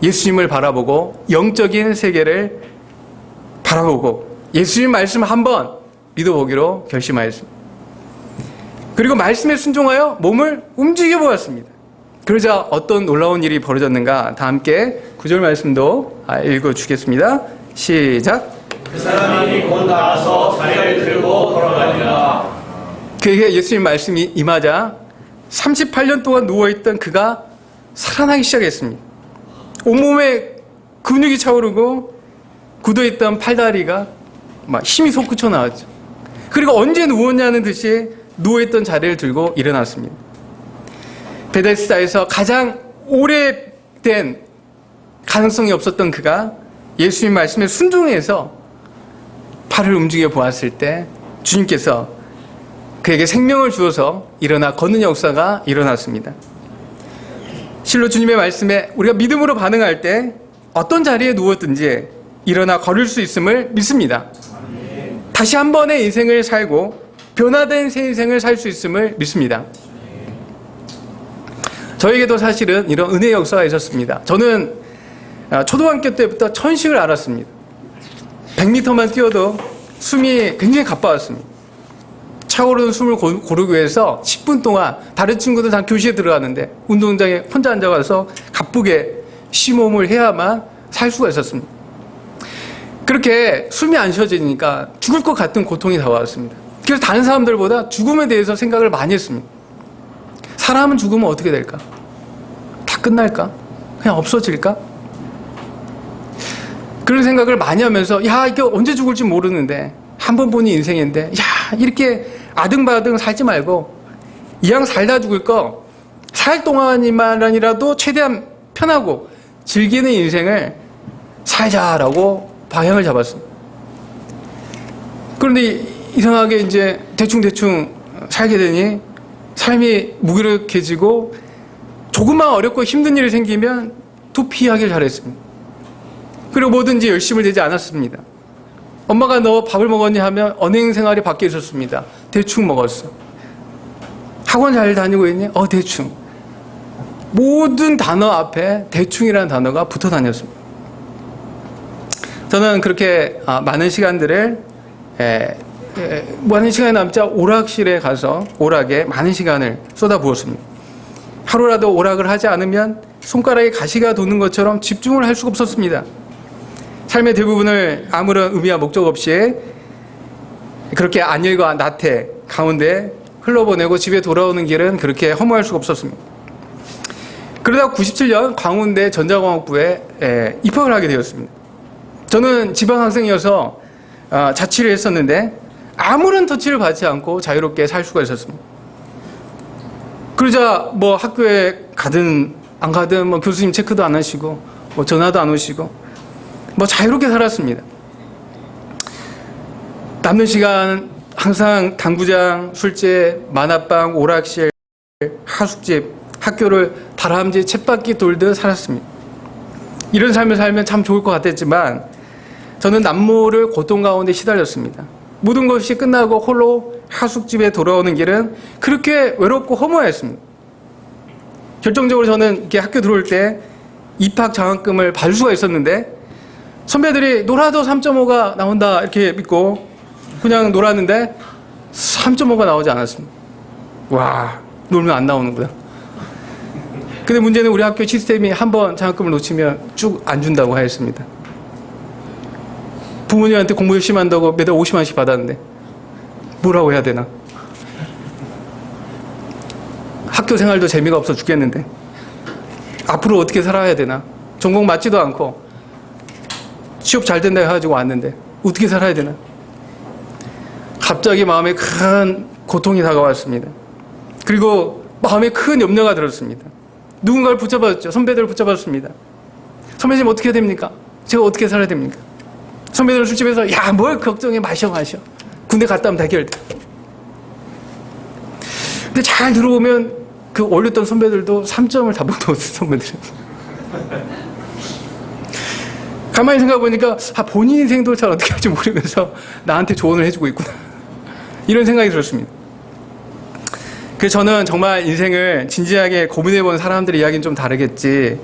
예수님을 바라보고 영적인 세계를 바라보고 예수님 말씀 한번 믿어보기로 결심하였습니다. 그리고 말씀에 순종하여 몸을 움직여 보았습니다. 그러자 어떤 놀라운 일이 벌어졌는가? 다 함께 9절 말씀도 읽어주겠습니다. 시작. 그 사람이 곧 나와서 자리를 들고 걸어가니라. 그에게 예수님 말씀이 임하자 38년 동안 누워있던 그가 살아나기 시작했습니다. 온몸에 근육이 차오르고 굳어있던 팔다리가 막 힘이 솟구쳐 나왔죠. 그리고 언제 누웠냐는 듯이 누워있던 자리를 들고 일어났습니다. 베데스다에서 가장 오래된 가능성이 없었던 그가 예수님 말씀에 순종해서 팔을 움직여 보았을 때 주님께서 그에게 생명을 주어서 일어나 걷는 역사가 일어났습니다. 실로 주님의 말씀에 우리가 믿음으로 반응할 때 어떤 자리에 누웠든지 일어나 걸을 수 있음을 믿습니다. 다시 한 번의 인생을 살고 변화된 새 인생을 살 수 있음을 믿습니다. 저에게도 사실은 이런 은혜의 역사가 있었습니다. 저는 초등학교 때부터 천식을 알았습니다. 100m만 뛰어도 숨이 굉장히 가빠웠습니다. 차오르는 숨을 고르기 위해서 10분 동안 다른 친구들 다 교실에 들어가는데 운동장에 혼자 앉아가서 가쁘게 심호흡을 해야만 살 수가 있었습니다. 그렇게 숨이 안 쉬어지니까 죽을 것 같은 고통이 다가왔습니다. 그래서 다른 사람들보다 죽음에 대해서 생각을 많이 했습니다. 사람은 죽으면 어떻게 될까? 다 끝날까? 그냥 없어질까? 그런 생각을 많이 하면서 야, 이게 언제 죽을지 모르는데 한 번 보는 인생인데 야, 이렇게 아등바등 살지 말고 이왕 살다 죽을 거 살 동안이만이라도 최대한 편하고 즐기는 인생을 살자라고 방향을 잡았습니다. 그런데 이상하게 이제 대충 살게 되니 삶이 무기력해지고 조금만 어렵고 힘든 일이 생기면 도피하길 잘했습니다. 그리고 뭐든지 열심을 내지 않았습니다. 엄마가 너 밥을 먹었니 하면 언행 생활이 바뀌어 있었습니다. 대충 먹었어. 학원 잘 다니고 있니? 대충. 모든 단어 앞에 대충이라는 단어가 붙어 다녔습니다. 저는 그렇게 많은 시간들을 많은 시간이 남자 오락실에 가서 오락에 많은 시간을 쏟아부었습니다. 하루라도 오락을 하지 않으면 손가락에 가시가 도는 것처럼 집중을 할 수가 없었습니다. 삶의 대부분을 아무런 의미와 목적 없이 그렇게 안일과 나태 가운데 흘러보내고 집에 돌아오는 길은 그렇게 허무할 수가 없었습니다. 그러다 97년 광운대 전자공학부에 입학을 하게 되었습니다. 저는 지방학생이어서 자취를 했었는데 아무런 터치를 받지 않고 자유롭게 살 수가 있었습니다. 그러자 뭐 학교에 가든 안 가든 뭐 교수님 체크도 안 하시고 뭐 전화도 안 오시고 뭐 자유롭게 살았습니다. 남는 시간 항상 당구장, 술집, 만화방, 오락실, 하숙집, 학교를 다람쥐 쳇바퀴 돌듯 살았습니다. 이런 삶을 살면 참 좋을 것 같았지만 저는 남모를 고통 가운데 시달렸습니다. 모든 것이 끝나고 홀로 하숙집에 돌아오는 길은 그렇게 외롭고 허무했습니다. 결정적으로 저는 이렇게 학교 들어올 때 입학 장학금을 받을 수가 있었는데 선배들이 놀아도 3.5가 나온다 이렇게 믿고 그냥 놀았는데 3.5가 나오지 않았습니다. 와, 놀면 안 나오는구나. 근데 문제는 우리 학교 시스템이 한번 장학금을 놓치면 쭉 안 준다고 하였습니다. 부모님한테 공부 열심히 한다고 매달 50만 원씩 받았는데 뭐라고 해야 되나? 학교 생활도 재미가 없어 죽겠는데 앞으로 어떻게 살아야 되나? 전공 맞지도 않고 취업 잘 된다 해가지고 왔는데 어떻게 살아야 되나? 갑자기 마음에 큰 고통이 다가왔습니다. 그리고 마음에 큰 염려가 들었습니다. 누군가를 붙잡았죠. 선배들을 붙잡았습니다. 선배님 어떻게 해야 됩니까? 제가 어떻게 살아야 됩니까? 선배들은 술집에서 야, 뭘 걱정해, 마셔. 군대 갔다 오면 해결돼. 근데 잘 들어오면 그 올렸던 선배들도 3점을 다 먹었어요. 선배들은. 가만히 생각해보니까 본인 인생도 잘 어떻게 할지 모르면서 나한테 조언을 해주고 있구나. 이런 생각이 들었습니다. 그래서 저는 정말 인생을 진지하게 고민해본 사람들의 이야기는 좀 다르겠지.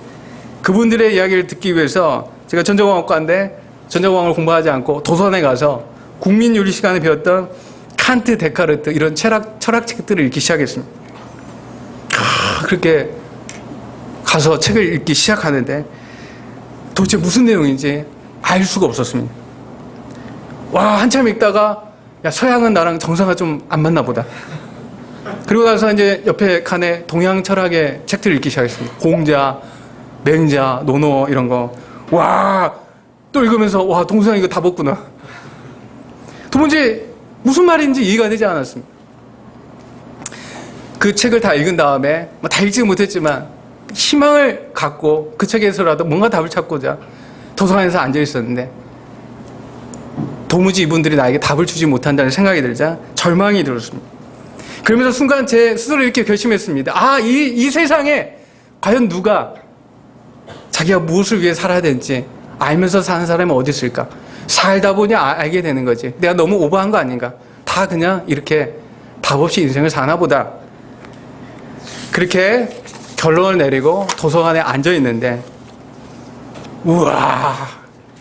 그분들의 이야기를 듣기 위해서 제가 전자공학과인데 전자공학을 공부하지 않고 도서관에 가서 국민윤리 시간에 배웠던 칸트, 데카르트 이런 철학책들을 읽기 시작했습니다. 그렇게 가서 책을 읽기 시작하는데 도대체 무슨 내용인지 알 수가 없었습니다. 와, 한참 읽다가 야, 서양은 나랑 정서가 좀 안 맞나 보다. 그리고 나서 이제 옆에 칸에 동양 철학의 책들을 읽기 시작했습니다. 공자, 맹자, 노노 이런 거. 와, 또 읽으면서 와, 동서양 이거 다 봤구나. 도무지 무슨 말인지 이해가 되지 않았습니다. 그 책을 다 읽은 다음에 다 읽지 못했지만 희망을 갖고 그 책에서라도 뭔가 답을 찾고자 도서관에서 앉아 있었는데 도무지 이분들이 나에게 답을 주지 못한다는 생각이 들자 절망이 들었습니다. 그러면서 순간 제 스스로 이렇게 결심했습니다. 이 세상에 과연 누가 자기가 무엇을 위해 살아야 되는지 알면서 사는 사람이 어디 있을까? 살다 보니 알게 되는 거지. 내가 너무 오버한 거 아닌가? 다 그냥 이렇게 답 없이 인생을 사나 보다. 그렇게 결론을 내리고 도서관에 앉아 있는데 우와,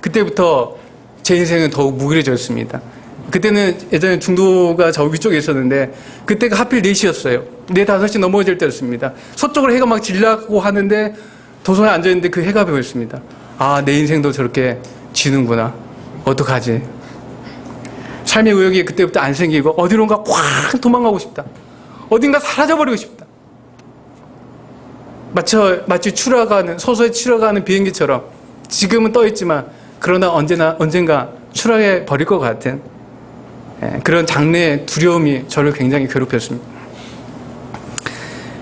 그때부터 제 인생은 더욱 무기력해졌습니다. 그때는 예전에 중도가 저 위쪽에 있었는데 그때가 하필 4시였어요. 4, 5시 넘어질 때였습니다. 서쪽으로 해가 막 질라고 하는데 도서관에 앉아있는데 그 해가 보였습니다. 내 인생도 저렇게 지는구나. 어떡하지? 삶의 의욕이 그때부터 안 생기고 어디론가 확 도망가고 싶다. 어딘가 사라져버리고 싶다. 마치 서서히 추락하는 비행기처럼 지금은 떠있지만 그러나 언젠가 추락해 버릴 것 같은 그런 장래의 두려움이 저를 굉장히 괴롭혔습니다.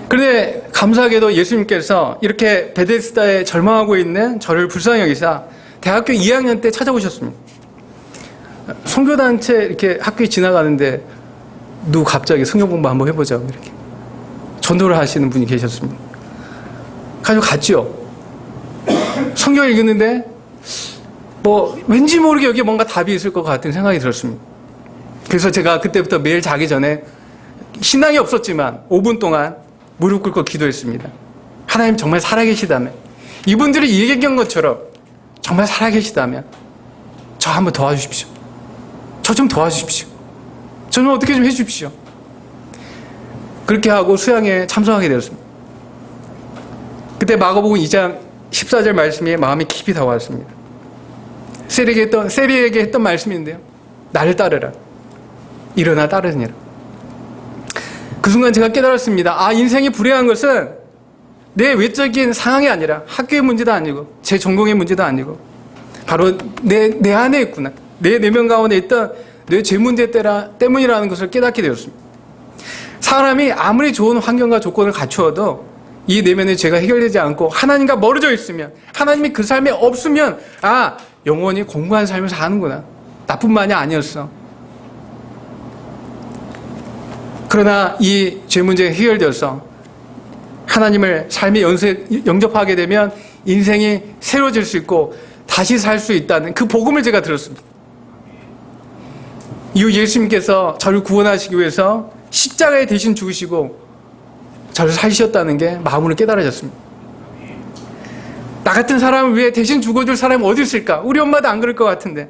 그런데 감사하게도 예수님께서 이렇게 베데스다에 절망하고 있는 저를 불쌍히 여기사 대학교 2학년 때 찾아오셨습니다. 선교단체 이렇게 학교에 지나가는데 갑자기 성경 공부 한번 해보자고 이렇게 전도를 하시는 분이 계셨습니다. 가지고 갔죠. 성경을 읽었는데 뭐 왠지 모르게 여기에 뭔가 답이 있을 것 같은 생각이 들었습니다. 그래서 제가 그때부터 매일 자기 전에 신앙이 없었지만 5분 동안 무릎 꿇고 기도했습니다. 하나님 정말 살아계시다면, 이분들이 얘기한 것처럼 정말 살아계시다면 저 한번 도와주십시오. 저 좀 도와주십시오. 저 좀 어떻게 좀 해주십시오. 그렇게 하고 수양에 참석하게 되었습니다. 그때 마가복음 2장 14절 말씀이 마음이 깊이 다가왔습니다. 세리에게 했던 말씀인데요. 나를 따르라. 일어나 따르니라. 그 순간 제가 깨달았습니다. 아, 인생이 불행한 것은 내 외적인 상황이 아니라 학교의 문제도 아니고 제 전공의 문제도 아니고 바로 내 안에 있구나. 내 내면 가운데 있던 내 죄 문제 때문이라는 것을 깨닫게 되었습니다. 사람이 아무리 좋은 환경과 조건을 갖추어도 이 내면의 죄가 해결되지 않고 하나님과 멀어져 있으면, 하나님이 그 삶에 없으면 아, 영원히 공부한 삶을 사는구나. 나뿐만이 아니었어. 그러나 이 죄 문제가 해결되어서 하나님을 삶의 영접하게 되면 인생이 새로워질 수 있고 다시 살 수 있다는 그 복음을 제가 들었습니다. 이후 예수님께서 저를 구원하시기 위해서 십자가에 대신 죽으시고 저를 살리셨다는 게 마음으로 깨달아졌습니다. 나 같은 사람을 위해 대신 죽어줄 사람이 어디 있을까? 우리 엄마도 안 그럴 것 같은데.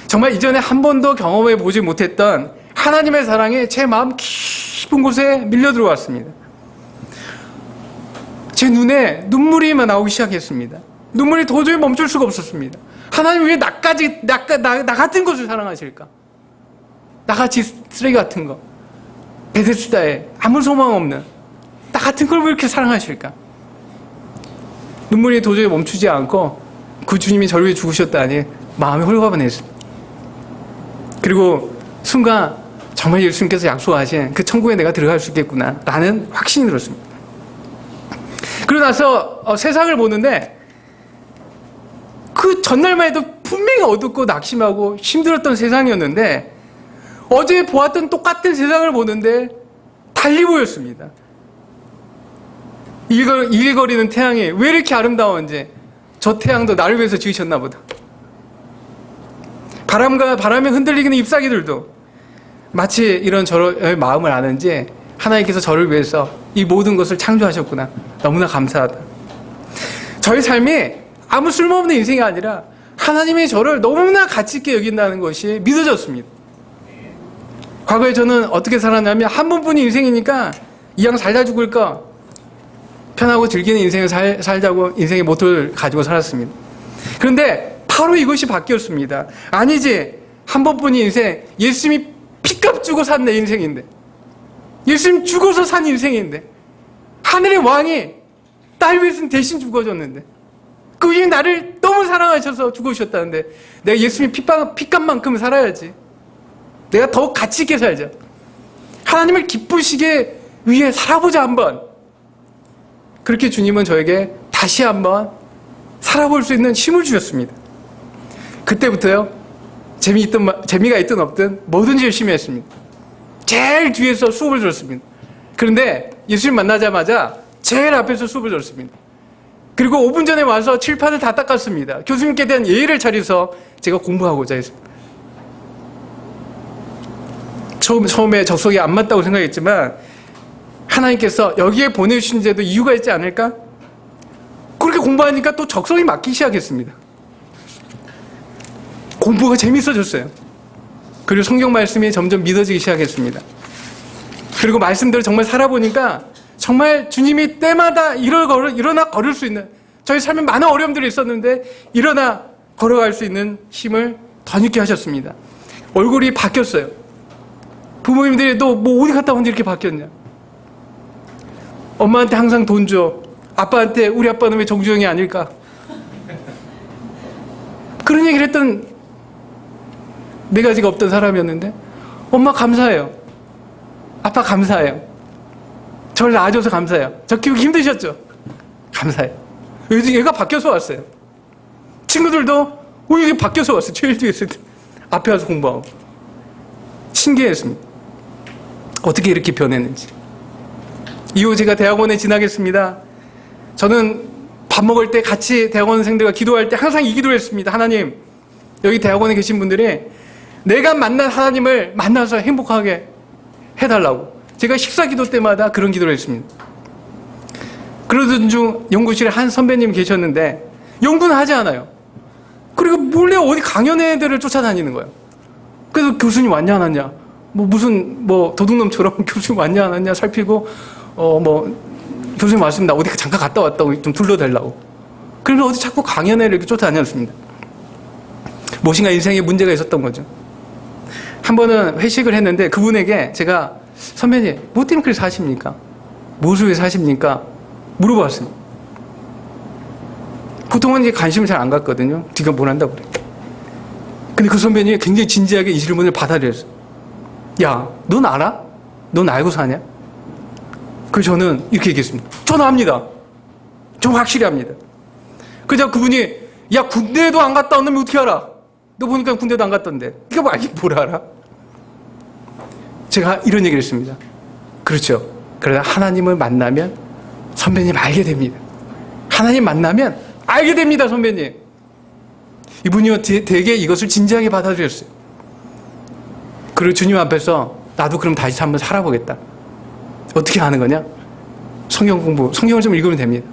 정말 이전에 한 번도 경험해 보지 못했던 하나님의 사랑이 제 마음 깊은 곳에 밀려 들어왔습니다. 제 눈에 눈물이 나오기 시작했습니다. 눈물이 도저히 멈출 수가 없었습니다. 하나님 왜 나 같은 것을 사랑하실까? 나같이 쓰레기 같은 거, 베데스다에 아무 소망 없는 나 같은 걸 왜 이렇게 사랑하실까? 눈물이 도저히 멈추지 않고 그 주님이 저를 위해 죽으셨다니 마음이 홀가분했습니다. 그리고 순간 정말 예수님께서 약속하신 그 천국에 내가 들어갈 수 있겠구나 라는 확신이 들었습니다. 그러고 나서 세상을 보는데 그 전날만 해도 분명히 어둡고 낙심하고 힘들었던 세상이었는데 어제 보았던 똑같은 세상을 보는데 달리 보였습니다. 일거리는 태양이 왜 이렇게 아름다운지, 저 태양도 나를 위해서 지으셨나 보다. 바람에 흔들리는 잎사귀들도 마치 이런 저의 마음을 아는지 하나님께서 저를 위해서 이 모든 것을 창조하셨구나. 너무나 감사하다. 저의 삶이 아무 쓸모없는 인생이 아니라 하나님이 저를 너무나 가치 있게 여긴다는 것이 믿어졌습니다. 과거에 저는 어떻게 살았냐면 한 번뿐인 인생이니까 이왕 살다 죽을까 편하고 즐기는 인생을 살자고 인생의 모토를 가지고 살았습니다. 그런데 바로 이것이 바뀌었습니다. 아니지, 한 번뿐인 인생, 예수님이 피값 주고 산 내 인생인데, 예수님 죽어서 산 인생인데, 하늘의 왕이 날 위해서 대신 죽어줬는데, 그분이 나를 너무 사랑하셔서 죽으셨다는데 내가 예수님 피값만큼 살아야지. 내가 더 가치 있게 살자. 하나님을 기쁘시게 위해 살아보자 한번. 그렇게 주님은 저에게 다시 한번 살아볼 수 있는 힘을 주셨습니다. 그때부터요, 재미가 있든 없든 뭐든지 열심히 했습니다. 제일 뒤에서 수업을 들었습니다. 그런데 예수님 만나자마자 제일 앞에서 수업을 들었습니다. 그리고 5분 전에 와서 칠판을 다 닦았습니다. 교수님께 대한 예의를 차려서 제가 공부하고자 했습니다. 처음에 적성이 안 맞다고 생각했지만 하나님께서 여기에 보내주신 데도 이유가 있지 않을까? 그렇게 공부하니까 또 적성이 맞기 시작했습니다. 공부가 재밌어졌어요. 그리고 성경 말씀이 점점 믿어지기 시작했습니다. 그리고 말씀대로 정말 살아보니까 정말 주님이 때마다 일어나 걸을 수 있는, 저희 삶에 많은 어려움들이 있었는데 일어나 걸어갈 수 있는 힘을 덧입게 하셨습니다. 얼굴이 바뀌었어요. 부모님들이 너 뭐 어디 갔다 왔는데 이렇게 바뀌었냐? 엄마한테 항상 돈 줘. 아빠한테 우리 아빠는 왜 정주영이 아닐까? 그런 얘기를 했던 네 가지가 없던 사람이었는데 엄마 감사해요. 아빠 감사해요. 저를 낳아줘서 감사해요. 저 키우기 힘드셨죠? 감사해요. 얘가 바뀌어서 왔어요. 친구들도 이게 바뀌어서 왔어요. 제일 뒤에 있을 때 앞에 와서 공부하고 신기했습니다. 어떻게 이렇게 변했는지. 이후 제가 대학원에 지나겠습니다. 저는 밥 먹을 때 같이 대학원생들과 기도할 때 항상 이 기도를 했습니다. 하나님, 여기 대학원에 계신 분들이 내가 만난 하나님을 만나서 행복하게 해달라고. 제가 식사 기도 때마다 그런 기도를 했습니다. 그러던 중 연구실에 한 선배님 계셨는데 연구는 하지 않아요. 그리고 몰래 어디 강연회들을 쫓아다니는 거예요. 그래서 교수님 왔냐 안 왔냐, 무슨 도둑놈처럼 교수님 왔냐 안 왔냐 살피고 교수님 왔습니다. 어디 잠깐 갔다 왔다고 좀 둘러대려고. 그래서 어디 자꾸 강연회를 이렇게 쫓아다녔습니다. 무엇인가 인생에 문제가 있었던 거죠. 한 번은 회식을 했는데 그분에게 제가 선배님 뭐 때문에 그렇게 사십니까? 무엇을 위해 사십니까? 물어봤습니다. 보통은 이제 관심을 잘 안 갖거든요. 네가 뭘 한다고 그래. 근데 그 선배님이 굉장히 진지하게 이 질문을 받아들였어요. 야, 넌 알아? 넌 알고 사냐? 그래서 저는 이렇게 얘기했습니다. 저는 압니다. 좀 확실히 합니다. 그래서 그분이 야, 군대에도 안 갔다 왔는데 어떻게 알아? 너 보니까 군대도 안 갔던데. 이거 뭘 알아? 제가 이런 얘기를 했습니다. 그렇죠. 그러다 하나님을 만나면 선배님 알게 됩니다. 하나님 만나면 알게 됩니다, 선배님. 이분이요, 되게 이것을 진지하게 받아들였어요. 그리고 주님 앞에서 나도 그럼 다시 한번 살아보겠다. 어떻게 하는 거냐? 성경 공부, 성경을 좀 읽으면 됩니다.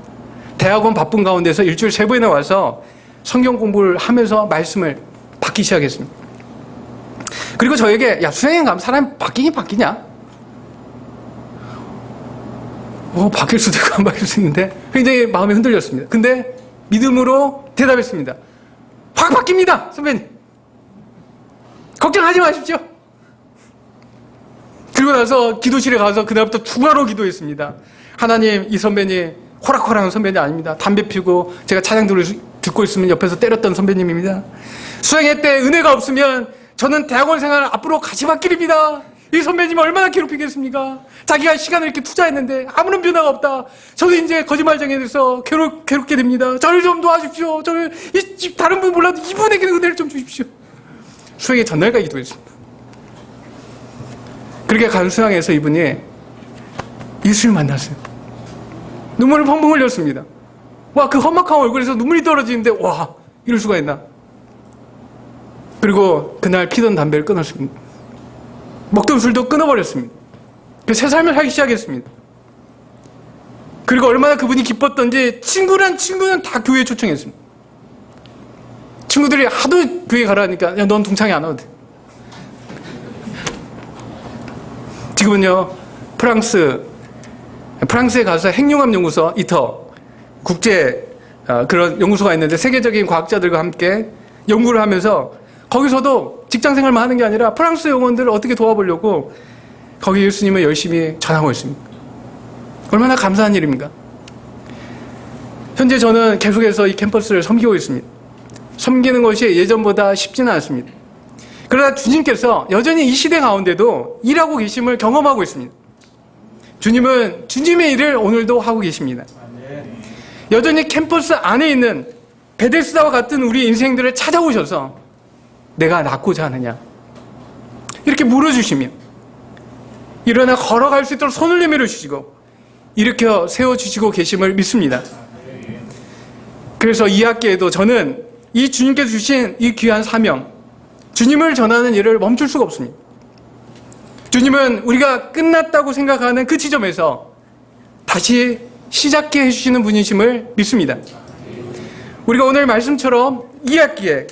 대학원 바쁜 가운데서 일주일 3번이나 와서 성경 공부를 하면서 말씀을 받기 시작했습니다. 그리고 저에게 야, 수행에 가면 사람이 바뀌냐? 바뀔 수도 있고 안 바뀔 수 있는데 굉장히 마음이 흔들렸습니다. 근데 믿음으로 대답했습니다. 확 바뀝니다, 선배님. 걱정하지 마십시오. 그리고 나서 기도실에 가서 그날부터 투가로 기도했습니다. 하나님, 이 선배님 호락호락한 선배님 아닙니다. 담배 피우고 제가 찬양들을 듣고 있으면 옆에서 때렸던 선배님입니다. 수행회 때 은혜가 없으면 저는 대학원 생활 앞으로 가시밭길입니다. 이 선배님 얼마나 괴롭히겠습니까? 자기가 시간을 이렇게 투자했는데 아무런 변화가 없다. 저는 이제 거짓말쟁이에 대해서 괴롭게 됩니다. 저를 좀 도와주십시오. 저를 다른 분 몰라도 이분에게 은혜를 좀 주십시오. 수행의 전날까지 기도했습니다. 그렇게 간 수양에서 이분이 예수를 만났어요. 눈물을 펑펑 흘렸습니다. 와, 그 험악한 얼굴에서 눈물이 떨어지는데 와, 이럴 수가 있나. 그리고 그날 피던 담배를 끊었습니다. 먹던 술도 끊어버렸습니다. 새 삶을 살기 시작했습니다. 그리고 얼마나 그분이 기뻤던지 친구는 다 교회에 초청했습니다. 친구들이 하도 교회 가라니까 야, 넌 동창회 안 와도 돼. 지금은요, 프랑스에 가서 핵융합연구소 이터 국제 그런 연구소가 있는데 세계적인 과학자들과 함께 연구를 하면서 거기서도 직장생활만 하는 게 아니라 프랑스 영혼들을 어떻게 도와보려고 거기 예수님을 열심히 전하고 있습니다. 얼마나 감사한 일입니까? 현재 저는 계속해서 이 캠퍼스를 섬기고 있습니다. 섬기는 것이 예전보다 쉽지는 않습니다. 그러나 주님께서 여전히 이 시대 가운데도 일하고 계심을 경험하고 있습니다. 주님은 주님의 일을 오늘도 하고 계십니다. 여전히 캠퍼스 안에 있는 베데스다와 같은 우리 인생들을 찾아오셔서 내가 낫고자 하느냐 이렇게 물어주시며 일어나 걸어갈 수 있도록 손을 내밀어 주시고 일으켜 세워주시고 계심을 믿습니다. 그래서 이 학기에도 저는 이 주님께서 주신 이 귀한 사명, 주님을 전하는 일을 멈출 수가 없습니다. 주님은 우리가 끝났다고 생각하는 그 지점에서 다시 시작해 해주시는 분이심을 믿습니다. 우리가 오늘 말씀처럼 이 학기에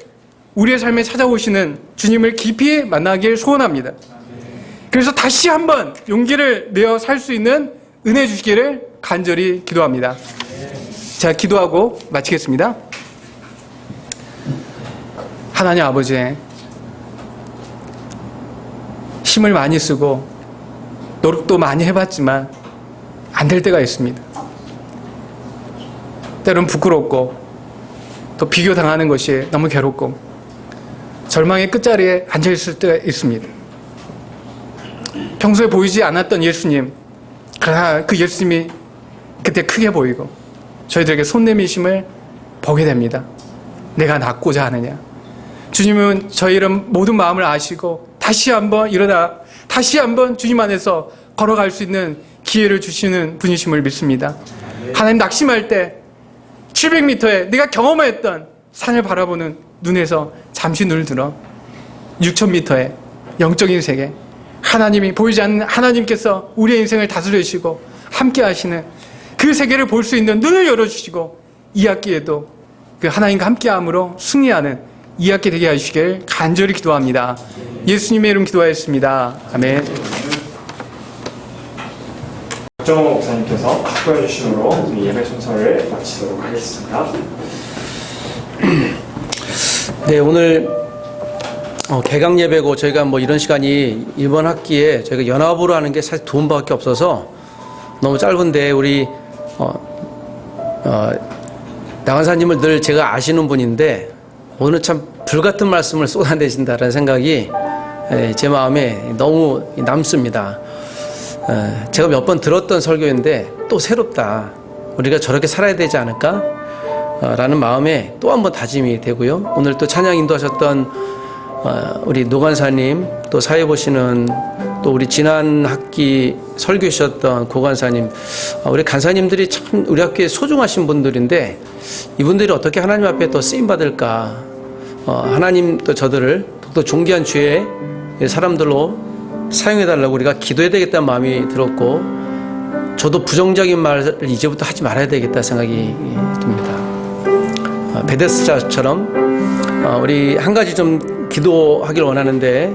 우리의 삶에 찾아오시는 주님을 깊이 만나길 소원합니다. 그래서 다시 한번 용기를 내어 살 수 있는 은혜 주시기를 간절히 기도합니다. 자, 기도하고 마치겠습니다. 하나님 아버지, 힘을 많이 쓰고 노력도 많이 해봤지만 안 될 때가 있습니다. 때론 부끄럽고 또 비교당하는 것이 너무 괴롭고 절망의 끝자리에 앉아있을 때가 있습니다. 평소에 보이지 않았던 예수님, 그러나 그 예수님이 그때 크게 보이고 저희들에게 손 내미심을 보게 됩니다. 내가 낫고자 하느냐. 주님은 저희의 모든 마음을 아시고 다시 한번 일어나 다시 한번 주님 안에서 걸어갈 수 있는 기회를 주시는 분이심을 믿습니다. 하나님 낙심할 때 700m에 내가 경험했던 산을 바라보는 눈에서 잠시 눈을 들어 6000m의 영적인 세계, 하나님이 보이지 않는 하나님께서 우리의 인생을 다스려 주시고 함께 하시는 그 세계를 볼 수 있는 눈을 열어주시고 이 학기에도 그 하나님과 함께함으로 승리하는 이 학기 되게 하시길 간절히 기도합니다. 예수님의 이름 기도하였습니다. 아멘. 박정호 목사님께서 축도해 주심으로 우리 예배 순서를 마치도록 하겠습니다. 네, 오늘 개강 예배고 저희가 뭐 이런 시간이 이번 학기에 저희가 연합으로 하는 게 사실 두 번밖에 없어서 너무 짧은데 우리 나간사님을 늘 제가 아시는 분인데 오늘 참 불같은 말씀을 쏟아내신다는 생각이 제 마음에 너무 남습니다. 제가 몇 번 들었던 설교인데 또 새롭다. 우리가 저렇게 살아야 되지 않을까? 라는 마음에 또 한 번 다짐이 되고요. 오늘 또 찬양 인도하셨던 우리 노간사님, 또 사회 보시는 또 우리 지난 학기 설교 주셨던 고간사님, 우리 간사님들이 참 우리 학교에 소중하신 분들인데 이분들이 어떻게 하나님 앞에 또 쓰임 받을까? 하나님 또 저들을 또 존귀한 주의 사람들로 사용해달라고 우리가 기도해야 되겠다는 마음이 들었고, 저도 부정적인 말을 이제부터 하지 말아야 되겠다 생각이 듭니다. 베데스다처럼 우리 한 가지 좀 기도하길 원하는데,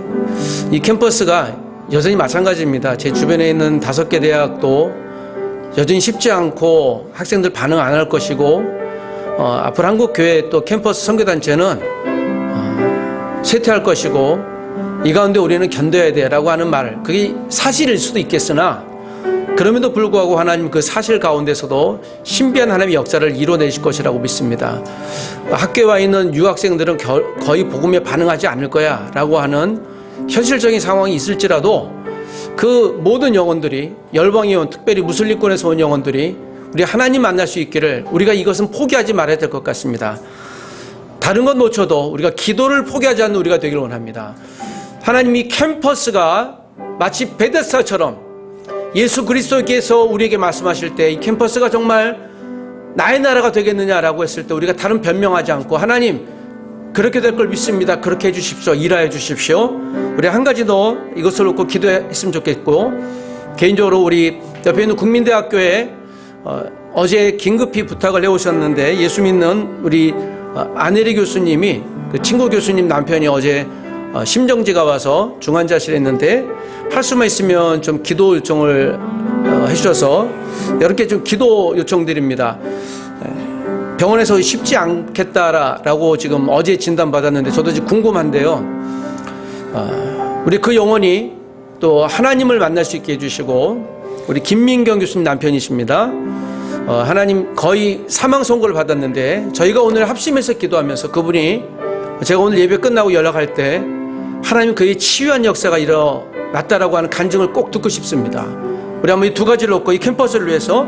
이 캠퍼스가 여전히 마찬가지입니다. 제 주변에 있는 5개 대학도 여전히 쉽지 않고 학생들 반응 안 할 것이고, 앞으로 한국교회 또 캠퍼스 선교단체는 쇠퇴할 것이고, 이 가운데 우리는 견뎌야 돼라고 하는 말, 그게 사실일 수도 있겠으나 그럼에도 불구하고 하나님 그 사실 가운데서도 신비한 하나님의 역사를 이뤄내실 것이라고 믿습니다. 학교에 와 있는 유학생들은 거의 복음에 반응하지 않을 거야 라고 하는 현실적인 상황이 있을지라도 그 모든 영혼들이, 열방에 온 특별히 무슬림권에서 온 영혼들이 우리 하나님 만날 수 있기를, 우리가 이것은 포기하지 말아야 될 것 같습니다. 다른 건 놓쳐도 우리가 기도를 포기하지 않는 우리가 되기를 원합니다. 하나님이 캠퍼스가 마치 베데스다처럼 예수 그리스도께서 우리에게 말씀하실 때 이 캠퍼스가 정말 나의 나라가 되겠느냐라고 했을 때 우리가 다른 변명하지 않고, 하나님 그렇게 될 걸 믿습니다, 그렇게 해주십시오, 일하여 주십시오. 우리 한 가지 더 이것을 놓고 기도했으면 좋겠고, 개인적으로 우리 옆에 있는 국민대학교에 어제 긴급히 부탁을 해오셨는데, 예수 믿는 우리 안혜리 교수님이, 그 친구 교수님 남편이 어제 심정지가 와서 중환자실에 있는데 할 수만 있으면 좀 기도 요청을 해주셔서 이렇게 좀 기도 요청드립니다. 병원에서 쉽지 않겠다라고 지금 어제 진단받았는데 저도 지금 궁금한데요. 우리 그 영혼이 또 하나님을 만날 수 있게 해주시고, 우리 김민경 교수님 남편이십니다. 하나님 거의 사망 선고를 받았는데 저희가 오늘 합심해서 기도하면서 그분이, 제가 오늘 예배 끝나고 연락할 때 하나님 그의 치유한 역사가 일어났다라고 하는 간증을 꼭 듣고 싶습니다. 우리 한번 이 두 가지를 놓고 이 캠퍼스를 위해서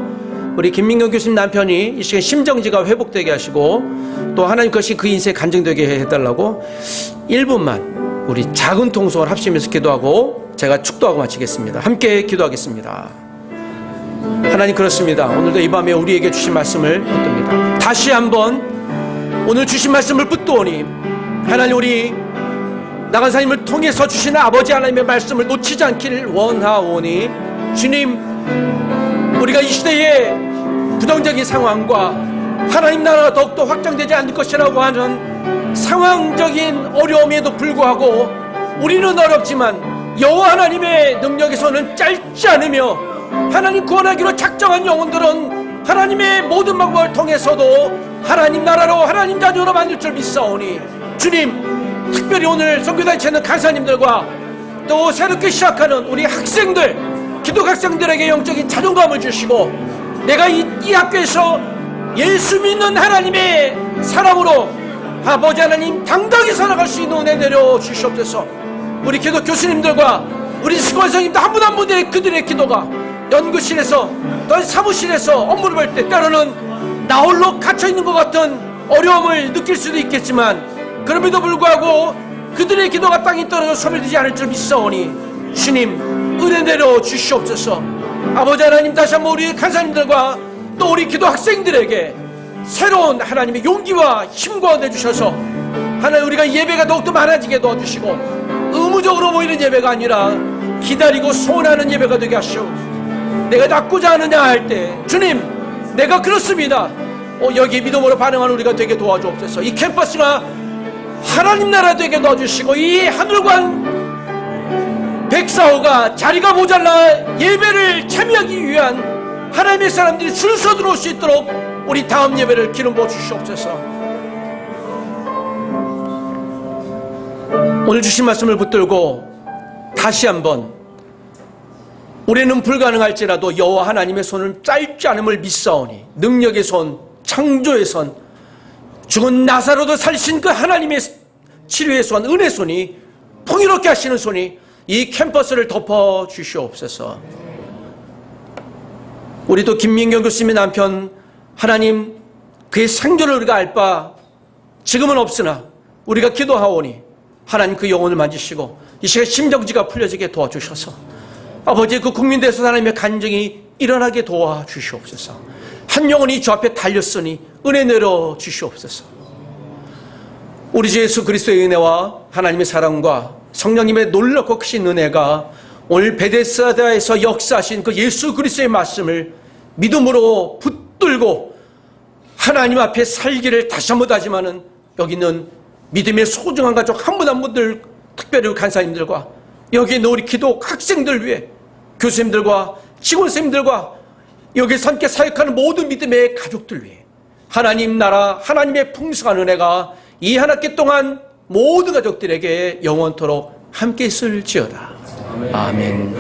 우리 김민경 교수님 남편이 이 시간 심정지가 회복되게 하시고, 또 하나님 것이 그 인생에 간증되게 해달라고 1분만 우리 작은 통성을 합심해서 기도하고 제가 축도하고 마치겠습니다. 함께 기도하겠습니다. 하나님, 그렇습니다. 오늘도 이 밤에 우리에게 주신 말씀을 붙듭니다. 다시 한번 오늘 주신 말씀을 붙드오니 하나님, 우리 나간사님을 통해서 주신 아버지 하나님의 말씀을 놓치지 않기를 원하오니, 주님, 우리가 이 시대의 부정적인 상황과 하나님 나라가 더욱더 확장되지 않을 것이라고 하는 상황적인 어려움에도 불구하고 우리는 어렵지만 여호와 하나님의 능력에서는 짧지 않으며, 하나님 구원하기로 작정한 영혼들은 하나님의 모든 방법을 통해서도 하나님 나라로, 하나님 자녀로 만들 줄 믿사오니, 주님, 특별히 오늘 선교단체에 있는 강사님들과 또 새롭게 시작하는 우리 학생들, 기독 학생들에게 영적인 자존감을 주시고, 내가 이 학교에서 예수 믿는 하나님의 사람으로 아버지 하나님 당당히 살아갈 수 있는 은혜 내려 주시옵소서. 우리 기독 교수님들과 우리 수고선생님들 한 분 한 분의 그들의 기도가 연구실에서 또 사무실에서 업무를 볼 때 때로는 나 홀로 갇혀있는 것 같은 어려움을 느낄 수도 있겠지만, 그럼에도 불구하고 그들의 기도가 땅에 떨어져 소멸되지 않을 줄 믿사오니, 주님 은혜 내려 주시옵소서. 아버지 하나님, 다시 한번 우리 간사님들과 또 우리 기도 학생들에게 새로운 하나님의 용기와 힘과 내주셔서 하나님 우리가 예배가 더욱더 많아지게 도와주시고 의무적으로 모이는 예배가 아니라 기다리고 소원하는 예배가 되게 하시오. 내가 낫고자 하느냐 할 때 주님 내가 그렇습니다. 여기 믿음으로 반응하는 우리가 되게 도와주옵소서. 이 캠퍼스가 하나님 나라 되게 도와주시고 이 하늘관 104호가 자리가 모자라 예배를 참여하기 위한 하나님의 사람들이 줄 서 들어올 수 있도록 우리 다음 예배를 기름 부어 주시옵소서. 오늘 주신 말씀을 붙들고 다시 한번 우리는 불가능할지라도 여호와 하나님의 손은 짧지 않음을 믿사오니 능력의 손, 창조의 손, 죽은 나사로도 살리신 그 하나님의 치료의 손, 은혜의 손이 풍요롭게 하시는 손이 이 캠퍼스를 덮어 주시옵소서. 우리도 김민경 교수님의 남편 하나님 그의 생존을 우리가 알 바 지금은 없으나 우리가 기도하오니 하나님 그 영혼을 만지시고 이 시간 심정지가 풀려지게 도와주셔서 아버지 그 국민대에서 하나님의 간증이 일어나게 도와주시옵소서. 한 영혼이 주 앞에 달렸으니 은혜 내려 주시옵소서. 우리 주 예수 그리스도의 은혜와 하나님의 사랑과 성령님의 놀랍고 크신 은혜가 오늘 베데스다에서 역사하신 그 예수 그리스도의 말씀을 믿음으로 붙들고 하나님 앞에 살기를 다시 한번 다짐하는 여기 있는 믿음의 소중한 가족 한 분 한 분들, 특별히 간사님들과 여기 있는 우리 기도 학생들 위해 교수님들과 직원생님들과 여기서 함께 사역하는 모든 믿음의 가족들 위해 하나님 나라 하나님의 풍성한 은혜가 이 한 학기 동안 모든 가족들에게 영원토록 함께 있을지어다. 아멘.